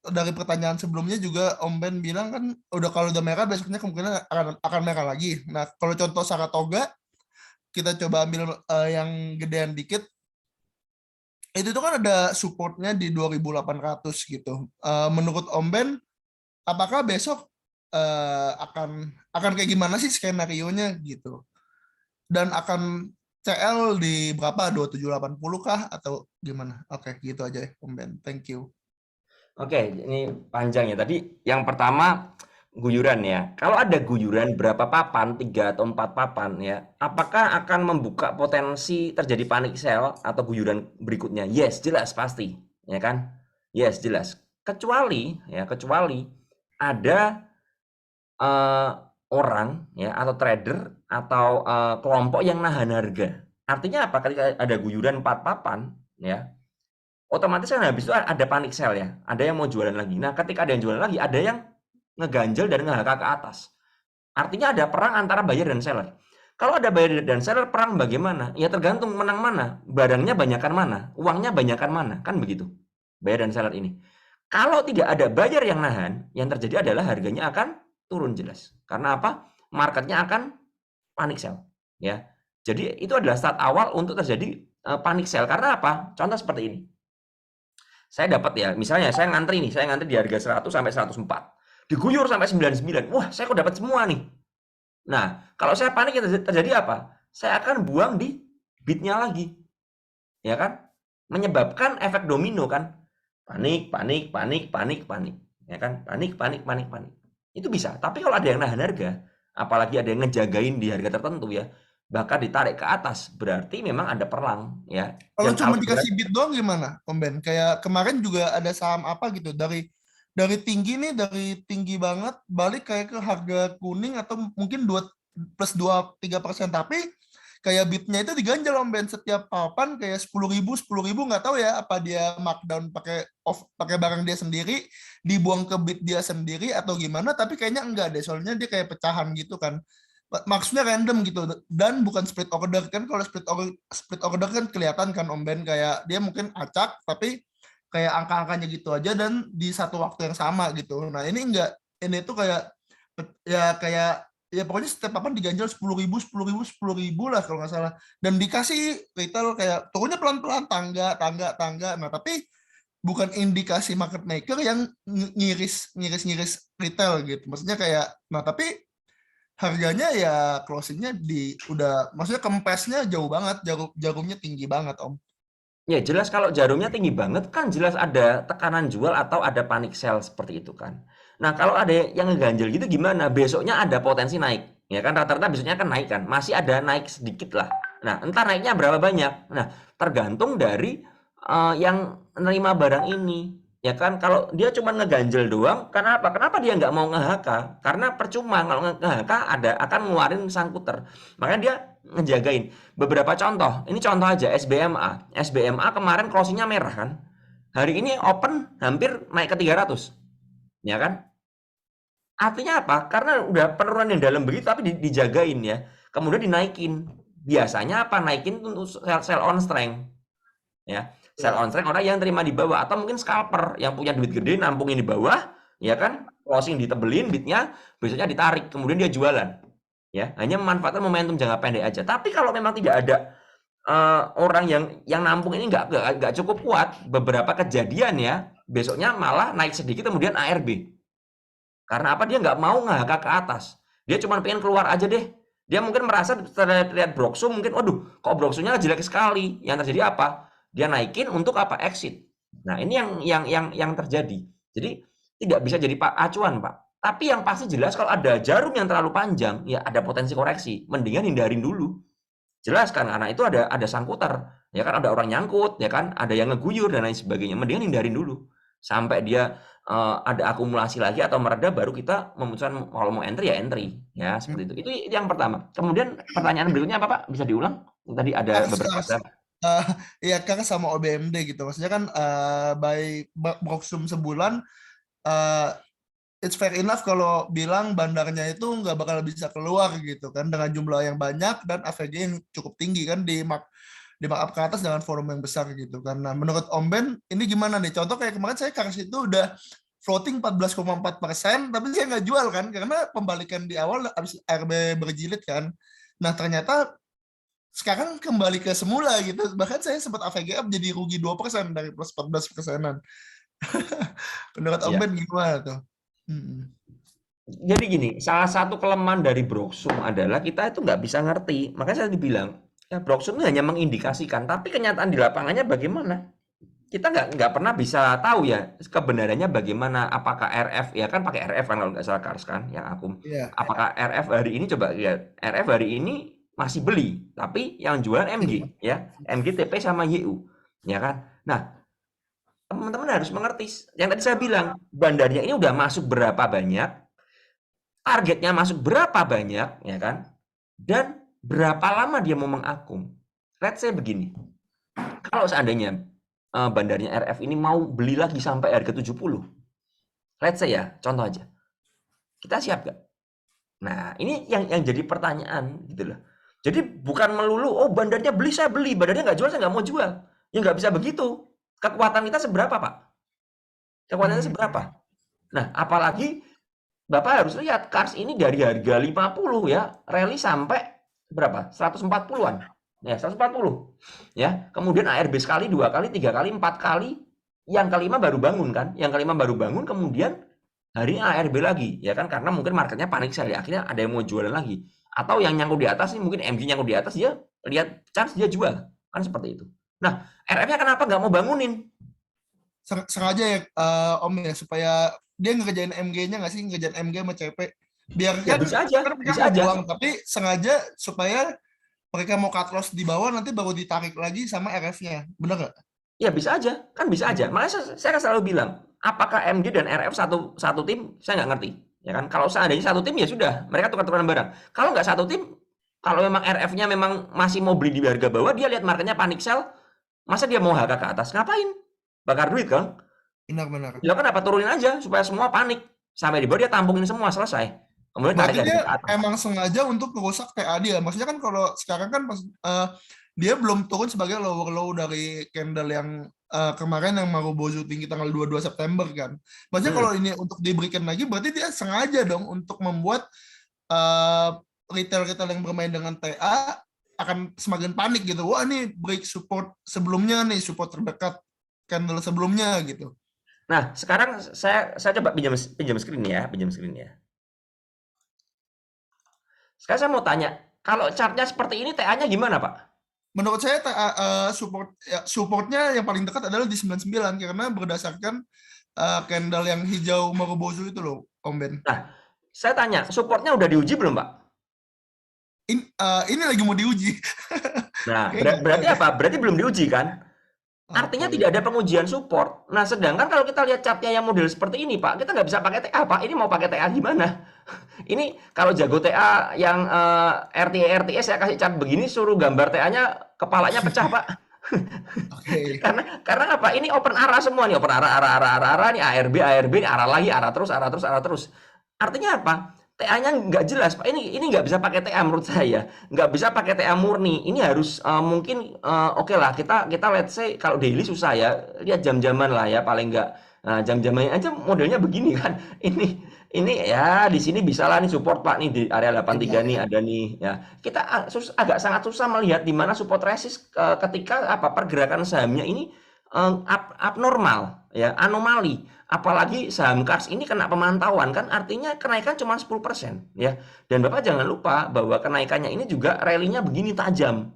dari pertanyaan sebelumnya juga Om Ben bilang kan udah kalau udah merah besoknya kemungkinan akan merah lagi. Nah, kalau contoh Saratoga kita coba ambil yang gedean dikit. Itu tuh kan ada supportnya di 2.800 gitu. Menurut Om Ben, apakah besok akan kayak gimana sih skenario-nya gitu? Dan akan CL di berapa? 2780 kah atau gimana? Oke, gitu aja ya, Om Ben. Thank you. Oke, ini panjang ya. Tadi yang pertama guyuran ya. Kalau ada guyuran berapa papan, 3 atau 4 papan ya, apakah akan membuka potensi terjadi panic sell atau guyuran berikutnya? Yes, jelas pasti, ya kan? Yes, jelas. Kecuali ada orang ya atau trader atau kelompok yang nahan harga. Artinya apa? Ketika ada guyuran 4 papan ya, otomatis kan habis itu ada panic sell ya. Ada yang mau jualan lagi. Nah, ketika ada yang jualan lagi, ada yang ngeganjel dan nge-HK ke atas. Artinya ada perang antara buyer dan seller. Kalau ada buyer dan seller, perang bagaimana? Ya tergantung menang mana. Barangnya banyakan mana? Uangnya banyakan mana? Kan begitu. Buyer dan seller ini. Kalau tidak ada buyer yang nahan, yang terjadi adalah harganya akan turun jelas. Karena apa? Marketnya akan panic sell. Ya. Jadi itu adalah start awal untuk terjadi panic sell. Karena apa? Contoh seperti ini. Saya dapat ya, misalnya saya ngantri di harga 100 sampai 104. Diguyur sampai 99. Wah, saya kok dapat semua nih. Nah, kalau saya panik terjadi apa? Saya akan buang di bidnya lagi. Ya kan? Menyebabkan efek domino kan. Panik. Ya kan? Panik. Itu bisa. Tapi kalau ada yang nahan harga, apalagi ada yang ngejagain di harga tertentu ya, bahkan ditarik ke atas, berarti memang ada perang ya. Kalau cuma dikasih bid doang gimana, Om Ben? Kayak kemarin juga ada saham apa gitu dari tinggi nih, dari tinggi banget balik kayak ke harga kuning atau mungkin 2+2-3%, tapi kayak bidnya itu diganjel Om Ben setiap papan kayak 10.000 nggak tahu ya apa dia markdown pakai barang dia sendiri, dibuang ke bid dia sendiri atau gimana, tapi kayaknya enggak deh, soalnya dia kayak pecahan gitu kan. Maksudnya random gitu dan bukan split order kan. Kalau split order kan kelihatan kan Om Ben kayak dia mungkin acak tapi kayak angka-angkanya gitu aja dan di satu waktu yang sama gitu. Nah, ini enggak, ini tuh kayak ya pokoknya setiap papan diganjel 10.000 lah kalau nggak salah, dan dikasih retail kayak turunnya pelan-pelan tangga. Nah, tapi bukan indikasi market maker yang ngiris retail gitu. Maksudnya kayak, nah tapi harganya ya closingnya maksudnya kempesnya jauh banget, jarumnya tinggi banget Om. Ya jelas kalau jarumnya tinggi banget kan jelas ada tekanan jual atau ada panic sell seperti itu kan. Nah kalau ada yang ngeganjel gitu gimana? Besoknya ada potensi naik. Ya kan rata-rata besoknya kan naik kan. Masih ada naik sedikit lah. Nah entar naiknya berapa banyak? Nah tergantung dari yang menerima barang ini. Ya kan, kalau dia cuma ngeganjel doang, kenapa dia nggak mau nge-HK? Karena percuma kalau nge-HK akan ngeluarin sangkuter. Makanya dia ngejagain. Beberapa contoh, ini contoh aja SBMA. SBMA kemarin closingnya merah kan. Hari ini open hampir naik ke 300. Ya kan? Artinya apa? Karena udah penurunan yang dalam begitu tapi dijagain ya. Kemudian dinaikin. Biasanya apa? Naikin untuk sell on strength. Ya. Sell on strength orang yang terima di bawah atau mungkin scalper yang punya duit gede nampungin di bawah, ya kan? Closing ditebelin bidnya, besoknya ditarik, kemudian dia jualan. Ya, hanya memanfaatkan momentum jangka pendek aja. Tapi kalau memang tidak ada orang yang nampung ini nggak cukup kuat, beberapa kejadian ya, besoknya malah naik sedikit kemudian ARB. Karena apa? Dia nggak mau nge-HK ke atas. Dia cuma pengen keluar aja deh. Dia mungkin merasa terlihat broksu, mungkin waduh, kok broksunya jelek sekali. Yang terjadi apa? Dia naikin untuk apa? Exit. Nah, ini yang terjadi. Jadi tidak bisa jadi acuan, Pak. Tapi yang pasti jelas kalau ada jarum yang terlalu panjang, ya ada potensi koreksi. Mendingan hindarin dulu. Jelas kan, karena itu ada sangkuter. Ya kan ada orang nyangkut, ya kan, ada yang ngeguyur dan lain sebagainya. Mendingan hindarin dulu sampai dia ada akumulasi lagi atau mereda, baru kita memutuskan kalau mau entry ya entry, ya seperti itu. Itu yang pertama. Kemudian pertanyaan berikutnya apa Pak? Bisa diulang? Tadi ada beberapa. Iya, Kang, sama OBMD gitu. Maksudnya kan by Broksum sebulan, it's fair enough kalau bilang bandarnya itu nggak bakal bisa keluar gitu kan, dengan jumlah yang banyak dan AVG yang cukup tinggi kan, di markup ke atas dengan volume yang besar gitu kan. Nah, menurut Om Ben ini gimana nih? Contoh kayak kemarin saya Kars itu udah floating 14,4%, tapi saya nggak jual kan karena pembalikan di awal habis RB berjilid kan. Nah, ternyata sekarang kembali ke semula gitu. Bahkan saya sempat AVG up jadi rugi 2% dari plus 14%-an. Menurut Om Ben gimana tuh? Jadi gini, salah satu kelemahan dari Broksum adalah kita itu nggak bisa ngerti. Makanya saya dibilang, ya Broksum itu hanya mengindikasikan, tapi kenyataan di lapangannya bagaimana? Kita nggak pernah bisa tahu ya kebenarannya bagaimana. Apakah RF, ya kan pakai RF kan kalau nggak salah Kars kan, yang akum. Apakah RF hari ini, coba lihat, RF hari ini masih beli, tapi yang jualan MG, ya MG, TP sama YU, ya kan. Nah, teman-teman harus mengerti yang tadi saya bilang, bandarnya ini udah masuk berapa banyak, targetnya masuk berapa banyak, ya kan, dan berapa lama dia mau mengakum. Let's say begini, kalau seandainya bandarnya RF ini mau beli lagi sampai harga 70, let's say ya, contoh aja, kita siap gak? Nah, ini yang jadi pertanyaan gitu loh. Jadi bukan melulu, oh bandarnya beli, saya beli, bandarnya nggak jual, saya nggak mau jual. Ya nggak bisa begitu. Kekuatan kita seberapa, Pak? Kekuatannya seberapa? Nah, apalagi Bapak harus lihat Kars ini dari harga 50 ya, rally sampai berapa? 140-an. Ya, 140. Ya, kemudian ARB sekali, 2 kali, 3 kali, 4 kali, yang kelima baru bangun kan? Yang kelima baru bangun, kemudian hari ini ARB lagi, ya kan? Karena mungkin marketnya panik sekali, akhirnya ada yang mau jualan lagi. Atau yang nyangkut di atas ini, mungkin MG nyangkut di atas, dia lihat chance, dia jual. Kan seperti itu. Nah, RF-nya kenapa nggak mau bangunin? Sengaja ya, Om ya, supaya dia ngerjain MG-nya nggak sih, ngerjain MG sama CP. Biar ya, kan, bisa aja, bisa aja. Uang, tapi sengaja supaya mereka mau cut loss di bawah, nanti baru ditarik lagi sama RF-nya. Bener nggak? Ya bisa aja, kan bisa aja. Makanya saya selalu bilang, apakah MG dan RF satu tim, saya nggak ngerti. Ya kan, kalau seandainya satu tim ya sudah, mereka tukar-tukaran barang. Kalau nggak satu tim, kalau memang RF-nya memang masih mau beli di harga bawah, dia lihat marketnya panik sell, masa dia mau HK ke atas? Ngapain? Bakar duit kan? Benar-benar. Ya kenapa turunin aja supaya semua panik, sampai di bawah dia tampungin semua, selesai. Kemudian berarti dia emang sengaja untuk merusak TA dia. Maksudnya kan kalau sekarang kan dia belum turun sebagai lower low dari candle yang kemarin yang Marubozu tinggi tanggal 22 September kan. Maksudnya kalau ini untuk diberikan lagi, berarti dia sengaja dong untuk membuat retail-retail yang bermain dengan TA akan semakin panik gitu. Wah, ini break support sebelumnya nih, support terdekat candle sebelumnya gitu. Nah, sekarang saya coba pinjam screen ya, Sekarang saya mau tanya, kalau chartnya seperti ini, TA-nya gimana, Pak? Menurut saya supportnya yang paling dekat adalah di 99 karena berdasarkan candle yang hijau Marubozu itu loh, Om Ben. Nah, saya tanya, supportnya udah diuji belum, Pak? Ini lagi mau diuji. Nah, berarti apa? Berarti belum diuji kan? Artinya tidak ada pengujian support. Nah, sedangkan kalau kita lihat chartnya yang model seperti ini, Pak, kita nggak bisa pakai TA, Pak. Ini mau pakai TA gimana? Ini kalau jago TA yang RTA, RTS, saya kasih chart begini, suruh gambar TA-nya, kepalanya pecah, Pak. Okay. karena apa? Ini open arah semua nih, open arah, nih ARB, ini arah lagi, arah terus. Artinya apa? TA-nya nggak jelas, Pak. Ini nggak bisa pakai TA menurut saya. Nggak bisa pakai TA murni. Ini harus mungkin oke lah. Kita let's say kalau daily susah ya. Lihat jam-jaman lah ya paling nggak. Nah, jam-jamannya aja modelnya begini kan. Ini ya di sini bisa lah nih support, Pak, nih di area 83 nih ada nih ya. Kita agak sangat susah melihat di mana support resist ketika pergerakan sahamnya ini abnormal ya, anomali. Apalagi saham Kars ini kena pemantauan kan, artinya kenaikan cuma 10% ya. Dan Bapak jangan lupa bahwa kenaikannya ini juga rally-nya begini tajam.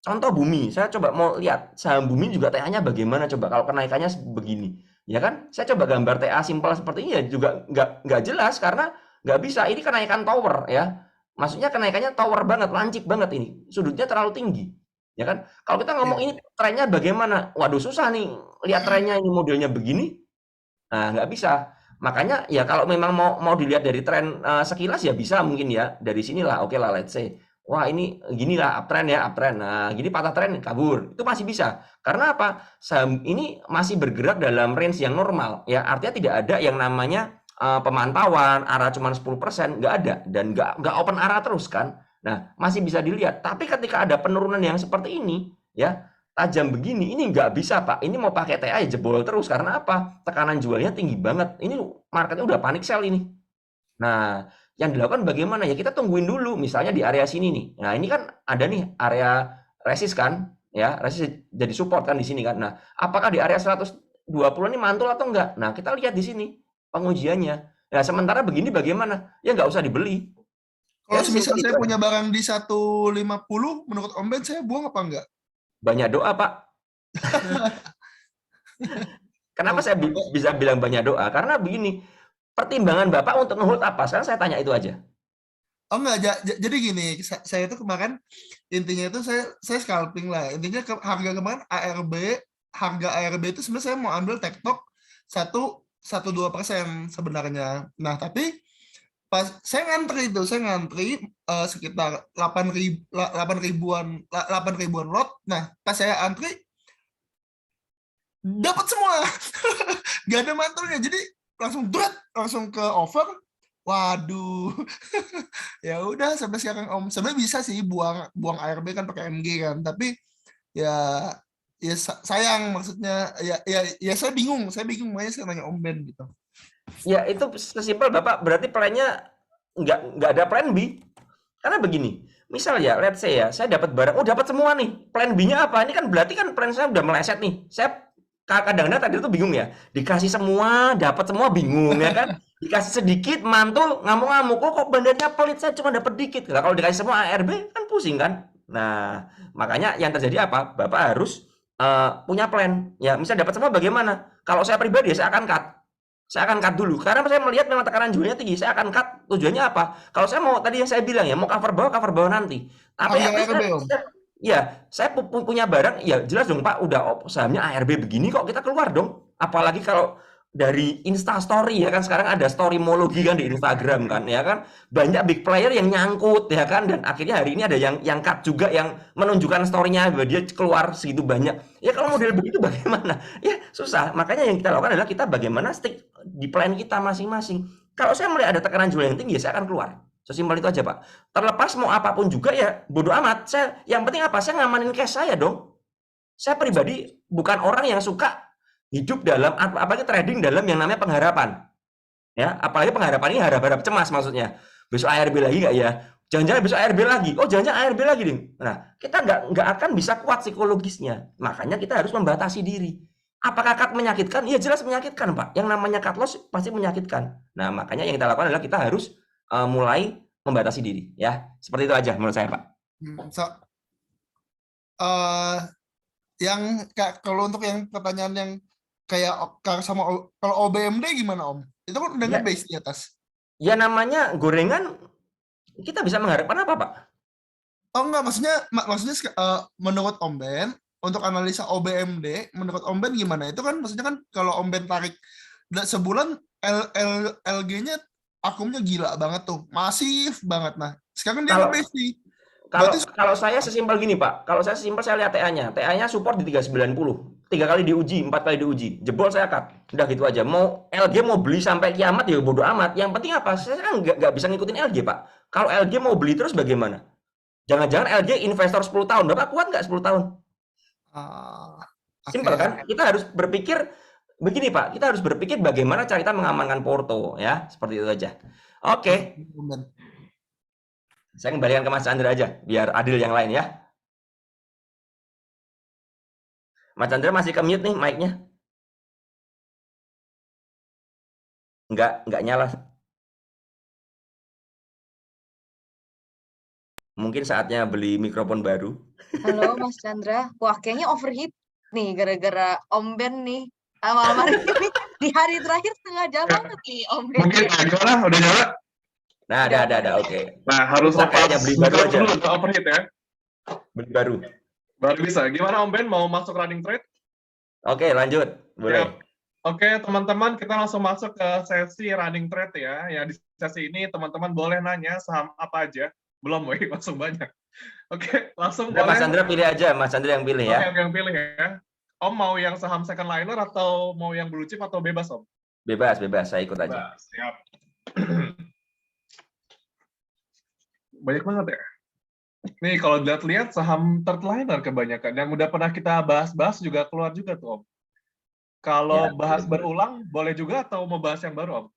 Contoh Bumi, saya coba mau lihat saham Bumi juga TA-nya bagaimana coba kalau kenaikannya begini. Ya kan? Saya coba gambar TA simpel seperti ini ya juga nggak jelas karena nggak bisa. Ini kenaikan tower ya. Maksudnya kenaikannya tower banget, lancip banget ini. Sudutnya terlalu tinggi. Ya kan? Kalau kita ngomong ini trennya bagaimana? Waduh susah nih lihat trennya ini modelnya begini. Nah, nggak bisa. Makanya ya kalau memang mau dilihat dari tren sekilas ya bisa mungkin ya dari sinilah oke lah let's say wah ini gini lah uptrend ya uptrend. Nah, gini patah tren kabur. Itu masih bisa. Karena apa? Saham ini masih bergerak dalam range yang normal ya. Artinya tidak ada yang namanya pemantauan arah cuma 10%, nggak ada dan nggak open arah terus kan. Nah, masih bisa dilihat. Tapi ketika ada penurunan yang seperti ini ya tajam begini, ini nggak bisa Pak. Ini mau pakai TA ya jebol terus. Karena apa? Tekanan jualnya tinggi banget. Ini marketnya udah panik sell ini. Nah, yang dilakukan bagaimana? Ya kita tungguin dulu. Misalnya di area sini nih. Nah, ini kan ada nih area resist kan. Ya, resist jadi support kan di sini kan. Nah, apakah di area 120 ini mantul atau enggak? Nah, kita lihat di sini pengujiannya. Nah, sementara begini bagaimana? Ya nggak usah dibeli. Kalau Ya, semisal simpel saya itu punya aja. barang di 150, menurut Om Ben saya buang apa enggak? Banyak doa, Pak. Kenapa saya bisa bilang banyak doa? Karena begini, pertimbangan Bapak untuk nge-hold apa? Sekarang saya tanya itu aja. Oh enggak, jadi gini, saya itu kemarin intinya itu saya scalping lah. Intinya harga kemarin harga ARB itu sebenarnya saya mau ambil tektok 1-2% sebenarnya. Nah, tapi pas saya ngantri sekitar 8 ribuan lot. Nah, pas saya antri dapat semua. Gak ada mantulnya. Jadi langsung ke over. Waduh. Ya udah sampai sekarang Om. Sebenarnya bisa sih buang ARB kan pakai MG kan, tapi ya sayang maksudnya ya saya bingung makanya saya nanya Om Ben gitu. Ya itu sesimpel Bapak berarti plan-nya nggak ada plan B. Karena begini, misal ya let's say ya saya dapat barang, dapat semua nih. Plan B-nya apa? Ini kan berarti kan plan saya udah meleset nih. Saya kadang-kadang tadi itu bingung ya. Dikasih semua, dapat semua bingung ya kan. Dikasih sedikit mantul ngamuk-ngamuk, kok bandarnya pelit saya cuma dapat dikit. Nah, kalau dikasih semua ARB kan pusing kan. Nah, makanya yang terjadi apa? Bapak harus punya plan. Ya, misal dapat semua bagaimana? Kalau saya pribadi saya akan cut. Saya akan cut dulu karena saya melihat memang tekanan jualnya tinggi. Saya akan cut. Tujuannya apa? Kalau saya mau tadi yang saya bilang ya mau cover bawah nanti. Tapi saya punya barang ya jelas dong Pak udah sahamnya ARB begini kok kita keluar dong. Apalagi kalau dari Insta Story ya kan sekarang ada storymologi kan di Instagram kan ya kan banyak big player yang nyangkut ya kan dan akhirnya hari ini ada yang cut juga yang menunjukkan story-nya bahwa dia keluar segitu banyak ya kalau model begitu bagaimana ya susah makanya yang kita lakukan adalah kita bagaimana stick di plan kita masing-masing kalau saya melihat ada tekanan jual yang tinggi ya saya akan keluar sesimpel itu aja Pak terlepas mau apapun juga ya bodo amat saya yang penting apa saya ngamanin cash saya dong saya pribadi bukan orang yang suka hidup dalam apalagi trading dalam yang namanya pengharapan ya apalagi pengharapan ini harap-harap cemas maksudnya besok ARB lagi nggak ya jangan-jangan besok ARB lagi jangan-jangan ARB lagi ding nah kita nggak akan bisa kuat psikologisnya makanya kita harus membatasi diri apakah cut menyakitkan iya jelas menyakitkan Pak yang namanya cut loss pasti menyakitkan nah makanya yang kita lakukan adalah kita harus mulai membatasi diri ya seperti itu aja menurut saya Pak yang kalau untuk yang pertanyaan yang kayak sama kalau OBMD gimana Om? Itu kan udah nge-base di atas. Ya namanya gorengan kita bisa mengharapkan apa Pak? Oh enggak maksudnya menurut Om Ben untuk analisa OBMD menurut Om Ben gimana? Itu kan maksudnya kan kalau Om Ben tarik sebulan LG-nya akumnya gila banget tuh, masif banget. Nah sekarang dia nge-base nih. Kalau saya sesimpel gini Pak, kalau saya sesimpel saya lihat TA-nya support di 390. 3 kali diuji, 4 kali diuji, jebol saya cut. Udah gitu aja. Mau LG mau beli sampai kiamat ya bodo amat. Yang penting apa? Saya kan nggak bisa ngikutin LG Pak. Kalau LG mau beli terus bagaimana? Jangan-jangan LG investor 10 tahun. Bapak kuat nggak 10 tahun? Simpel kan? Kita harus berpikir begini Pak. Kita harus berpikir bagaimana cara kita mengamankan porto ya. Seperti itu aja. Oke. Saya kembalikan ke Mas Chandra aja biar adil yang lain ya. Mas Chandra masih ke-mute nih mic-nya. Enggak nyala. Mungkin saatnya beli mikrofon baru. Halo Mas Chandra. Wah, kayaknya overheat nih gara-gara Om Ben nih. Awal ini di hari terakhir setengah jam banget nih Om Ben. Mungkin gimana? Udah nyala? Nah, ada oke. Nah, harus kayaknya beli baru aja. Overheat ya. Beli baru. Baru bisa. Gimana Om Ben mau masuk running trade? Oke, lanjut. Boleh. Oke, teman-teman, kita langsung masuk ke sesi running trade ya. Ya, di sesi ini teman-teman boleh nanya saham apa aja. Belum, woi, langsung banyak. Oke, langsung Udah, Mas boleh. Chandra pilih aja, Mas Chandra yang pilih Oke, ya. yang pilih ya. Om mau yang saham second liner atau mau yang blue chip atau bebas, Om? Bebas, saya ikut aja. Bebas, siap. Banyak banget ya. Nih, kalau dilihat-lihat saham third liner kebanyakan. Yang udah pernah kita bahas-bahas juga keluar juga tuh, Om. Kalau Ya, bahas boleh. berulang, boleh juga atau mau bahas yang baru, Om?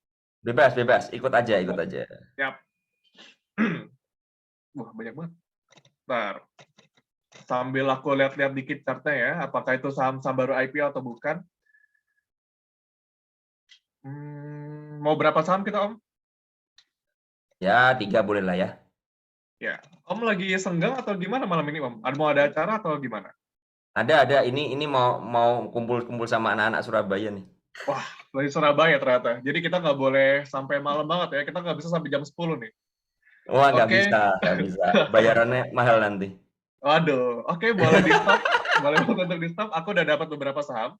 Bebas, ikut aja. Siap. Wah, banyak banget. Ntar, sambil aku lihat-lihat dikit chartnya ya, apakah itu saham-saham baru IPO atau bukan. Mau berapa saham kita, Om? Ya, 3 boleh lah ya. Ya, Om lagi senggang atau gimana malam ini, Om? Mau ada acara atau gimana? Ada. Ini mau kumpul-kumpul sama anak-anak Surabaya nih. Wah, dari Surabaya ternyata. Jadi kita nggak boleh sampai malam banget ya. Kita nggak bisa sampai jam 10 nih. Wah, nggak Oke. bisa. Bayarannya mahal nanti. Waduh, oke, boleh di stop. Boleh untuk di stop. Aku udah dapat beberapa saham.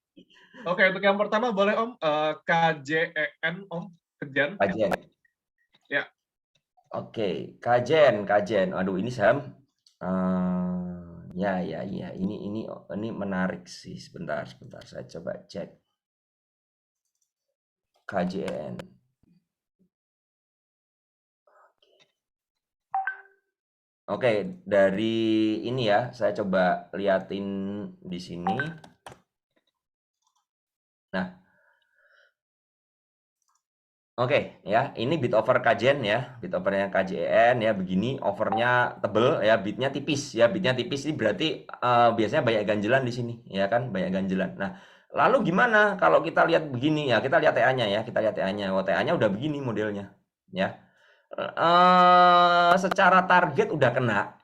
Oke, untuk yang pertama boleh Om, KJEN, Om. Kejen. Kajen. Ya. Oke, Kajen. Aduh, ini saham. Ya. Ini menarik sih. Sebentar. Saya coba cek. KJN. Oke, dari ini ya, saya coba liatin di sini. Nah, oke ya, ini bid over kajian ya, bid overnya KJN ya, begini, overnya tebel ya, bidnya tipis ini berarti biasanya banyak ganjelan di sini ya kan, banyak ganjelan. Nah, lalu gimana kalau kita lihat begini ya, kita lihat TA-nya ya, oh, TA-nya udah begini modelnya ya. Secara target udah kena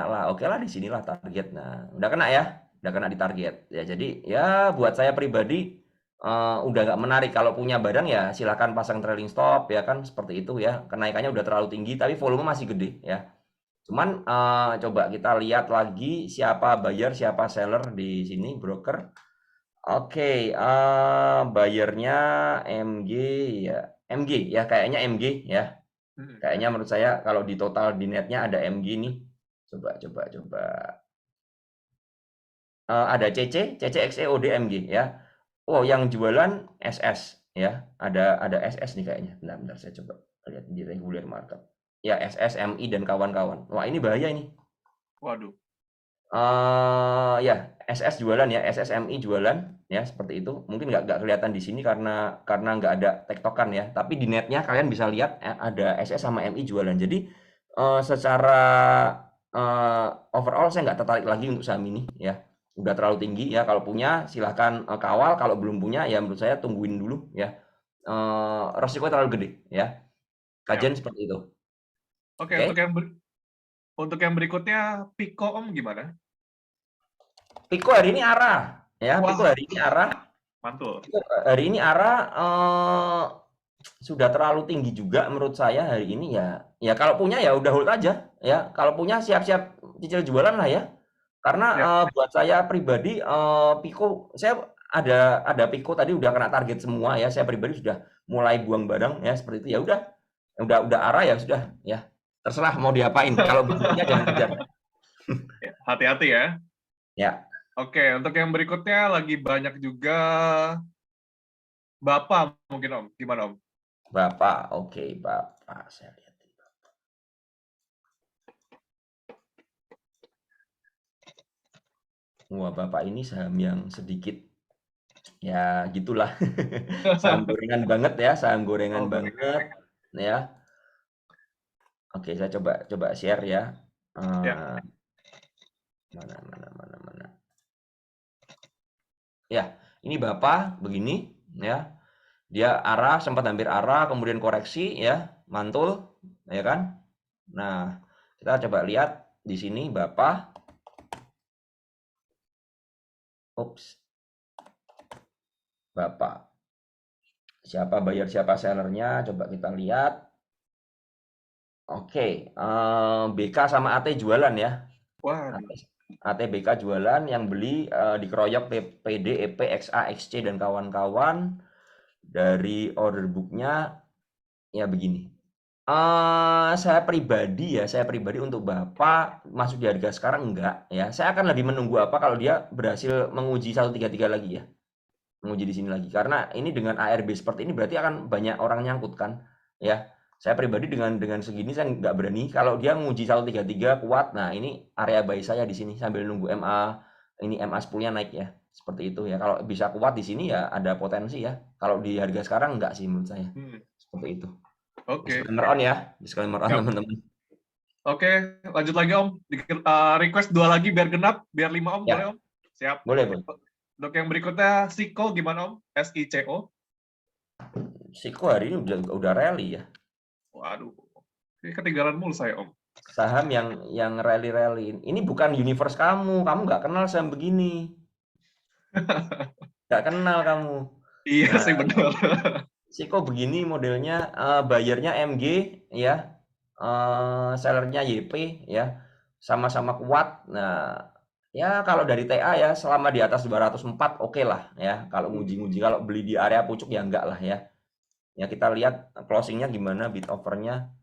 lah, oke lah di sinilah target. Nah, udah kena di target ya. Jadi ya buat saya pribadi udah nggak menarik. Kalau punya barang ya silakan pasang trailing stop ya kan, seperti itu ya. Kenaikannya udah terlalu tinggi tapi volume masih gede ya. Cuman coba kita lihat lagi siapa buyer siapa seller di sini, broker. Oke, buyernya MG ya, kayaknya MG ya. Kayaknya menurut saya kalau di total di netnya ada MG nih. Coba. Ada CCXEOD MG ya. Oh, yang jualan SS ya. Ada SS nih kayaknya. Bentar saya coba lihat di regular market. Ya, SS, MI dan kawan-kawan. Wah, ini bahaya ini. Waduh. Ya, SS jualan ya, SSMI jualan ya, seperti itu. Mungkin nggak kelihatan di sini karena nggak ada tektokan ya. Tapi di netnya kalian bisa lihat ada SS sama MI jualan. Jadi secara overall saya nggak tertarik lagi untuk saham ini ya. Udah terlalu tinggi ya. Kalau punya silahkan kawal. Kalau belum punya ya menurut saya tungguin dulu ya. Resiko terlalu gede ya. Kajian seperti itu. Oke. Untuk yang berikutnya, Pico, Om, gimana? Pico hari ini arah ya. Pico hari ini arah. Mantul. Hari ini arah sudah terlalu tinggi juga menurut saya hari ini ya. Ya kalau punya ya udah hold aja ya. Kalau punya siap-siap cicil jualan lah ya. Karena buat saya pribadi Pico, saya ada Pico tadi udah kena target semua ya. Saya pribadi sudah mulai buang barang ya, seperti itu ya udah arah ya sudah ya. Terserah mau diapain. Kalau bentuknya jangan kejar. Hati-hati ya. Ya. Oke, untuk yang berikutnya lagi banyak juga Bapak mungkin, Om. Gimana, Om? Bapak, oke, Bapak. Saya lihat. Wah, Bapak ini saham yang sedikit ya gitulah. Saham gorengan banget ya, banget ya. Oke, saya coba share ya. Mana. Ya, ini Bapak begini ya. Dia arah, sempat hampir arah, kemudian koreksi ya, mantul ya kan. Nah, kita coba lihat di sini Bapak. Bapak. Siapa buyer, siapa sellernya, coba kita lihat. Oke, BK sama AT jualan ya. Wah. ATBK jualan, yang beli dikeroyok PD, EP, XA, XC dan kawan-kawan. Dari order booknya ya begini. Saya pribadi untuk Bapak masuk di harga sekarang enggak ya. Saya akan lebih menunggu apa kalau dia berhasil menguji 133 lagi ya. Menguji di sini lagi. Karena ini dengan ARB seperti ini berarti akan banyak orang nyangkut kan ya. Saya pribadi dengan segini saya nggak berani. Kalau dia menguji 133 kuat, nah ini area buy saya di sini sambil nunggu MA 10-nya naik ya. Seperti itu ya. Kalau bisa kuat di sini ya ada potensi ya. Kalau di harga sekarang enggak sih menurut saya. Seperti itu. Oke. Disclaimer on ya. Disclaimer on Yap. teman-teman. Oke, lanjut lagi Om. Request 2 lagi biar genap, biar 5 Om, Ya. boleh Om? Siap. Boleh. Untuk yang berikutnya, Siko gimana Om? SICO. Siko hari ini udah rally ya. Waduh, ini ketinggalan mulu saya Om. Saham yang rally. Ini bukan universe kamu nggak kenal saham begini. Nggak kenal kamu. Iya sih benar. Siko begini modelnya, bayarnya MG ya, sellernya YP ya, sama-sama kuat. Nah, ya kalau dari TA ya selama di atas 204 oke lah ya. Kalau nguji-nguji, kalau beli di area pucuk ya enggak lah ya. Ya kita lihat closingnya gimana, bid overnya.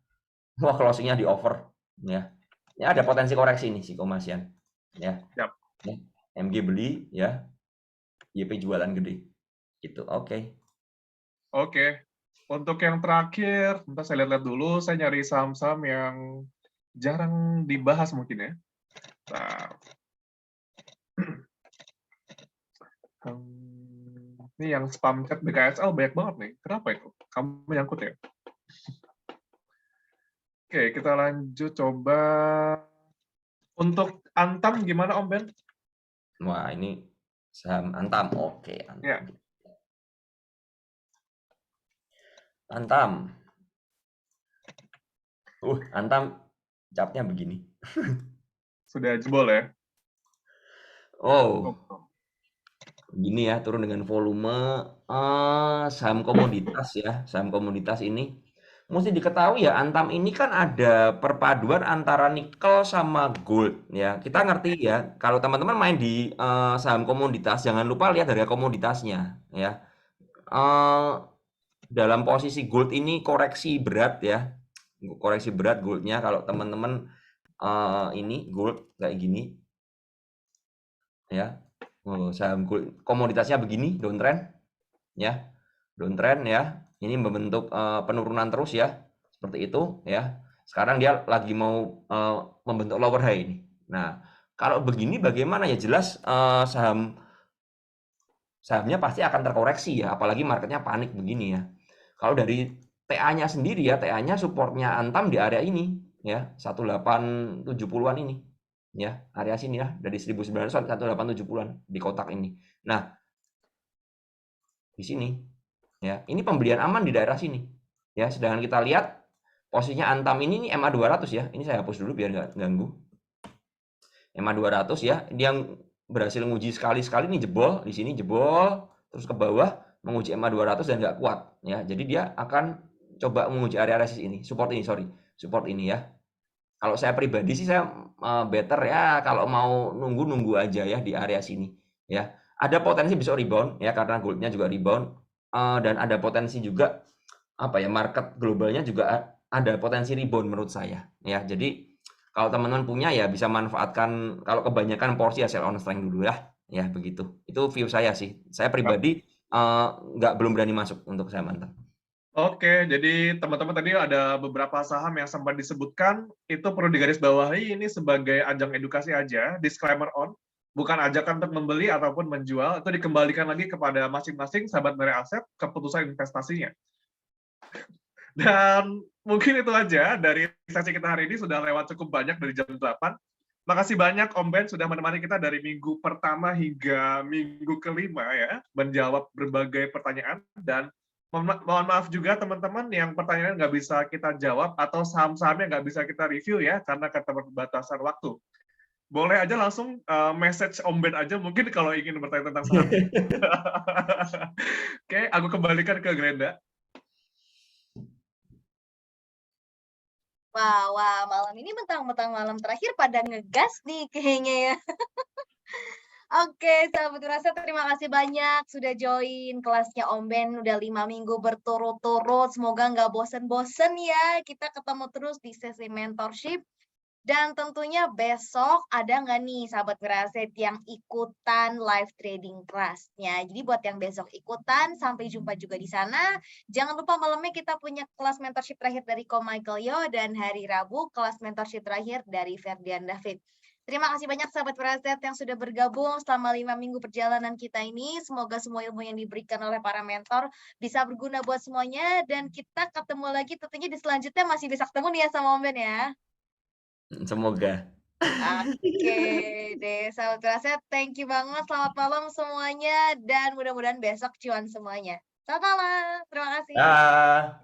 Wah, closingnya di over ya. Ya ada potensi koreksi nih Siko Masian ya. Yap. Ya, MG beli ya, YP jualan gede gitu. Oke. Untuk yang terakhir, bentar saya lihat dulu, saya nyari saham-saham yang jarang dibahas mungkin ya. Nah. Ini yang spam chat BKSL banyak banget nih. Kenapa itu? Kamu menyangkut ya? Oke, kita lanjut coba. Untuk Antam gimana Om Ben? Wah, ini saham Antam. Oke, Antam. Ya. Antam. Antam capnya begini. Sudah jebol ya? Oh. Begini ya, turun dengan volume saham komoditas ya. Saham komoditas ini mesti diketahui ya, Antam ini kan ada perpaduan antara nikel sama gold ya. Kita ngerti ya, kalau teman-teman main di saham komoditas jangan lupa lihat harga komoditasnya ya. Dalam posisi gold ini koreksi berat ya. Koreksi berat goldnya kalau teman-teman ini gold kayak gini ya. Saham gold komoditasnya begini, downtrend ya. Downtrend ya. Ini membentuk penurunan terus ya. Seperti itu ya. Sekarang dia lagi mau membentuk lower high ini. Nah, kalau begini bagaimana ya, jelas sahamnya pasti akan terkoreksi ya, apalagi marketnya panik begini ya. Kalau dari TA-nya sendiri ya, TA-nya supportnya Antam di area ini ya, 1870-an ini. Ya, area sini ya, dari 1900 1870-an di kotak ini. Nah, di sini ya, ini pembelian aman di daerah sini. Ya, sedangkan kita lihat posisinya Antam ini MA 200 ya. Ini saya hapus dulu biar nggak ganggu. MA 200 ya, dia berhasil menguji sekali-sekali nih jebol, di sini jebol, terus ke bawah menguji MA 200 dan nggak kuat ya. Jadi dia akan coba menguji area resist ini, support ini ya. Kalau saya pribadi sih saya better ya kalau mau nunggu aja ya di area sini ya. Ada potensi bisa rebound ya karena goldnya juga rebound dan ada potensi juga market globalnya juga ada potensi rebound menurut saya ya. Jadi kalau teman-teman punya ya bisa manfaatkan, kalau kebanyakan porsi ya sell on strength dulu ya begitu. Itu view saya sih. Saya pribadi belum berani masuk untuk saya mantap. Oke, jadi teman-teman tadi ada beberapa saham yang sempat disebutkan, itu perlu digarisbawahi ini sebagai ajang edukasi aja, disclaimer on, bukan ajakan untuk membeli ataupun menjual, itu dikembalikan lagi kepada masing-masing sahabat Mere Aset, keputusan investasinya. Dan mungkin itu aja dari sesi kita hari ini, sudah lewat cukup banyak dari jam 8. Makasih banyak Om Ben sudah menemani kita dari minggu pertama hingga minggu kelima ya, menjawab berbagai pertanyaan, dan mohon maaf juga teman-teman yang pertanyaan nggak bisa kita jawab atau saham-sahamnya nggak bisa kita review ya karena keterbatasan waktu. Boleh aja langsung message Om Ben aja mungkin kalau ingin bertanya tentang saham. Oke, aku kembalikan ke Glenda. Wah, malam ini mentang-mentang malam terakhir pada ngegas nih kayaknya ya. Oke, sahabat Wirasa, terima kasih banyak sudah join kelasnya Om Ben udah 5 minggu berturut-turut. Semoga nggak bosen-bosen ya. Kita ketemu terus di sesi mentorship. Dan tentunya besok ada nggak nih sahabat Wirasa yang ikutan live trading kelasnya. Jadi buat yang besok ikutan, sampai jumpa juga di sana. Jangan lupa malamnya kita punya kelas mentorship terakhir dari Ko Michael Yo, dan hari Rabu kelas mentorship terakhir dari Ferdian David. Terima kasih banyak sahabat Wirasa yang sudah bergabung selama 5 minggu perjalanan kita ini. Semoga semua ilmu yang diberikan oleh para mentor bisa berguna buat semuanya. Dan kita ketemu lagi tentunya di selanjutnya, masih bisa ketemu nih ya sama Om Ben ya. Semoga. Oke deh, sahabat Wirasa, thank you banget. Selamat malam semuanya, dan mudah-mudahan besok cuan semuanya. Selamat malam, terima kasih. Dah.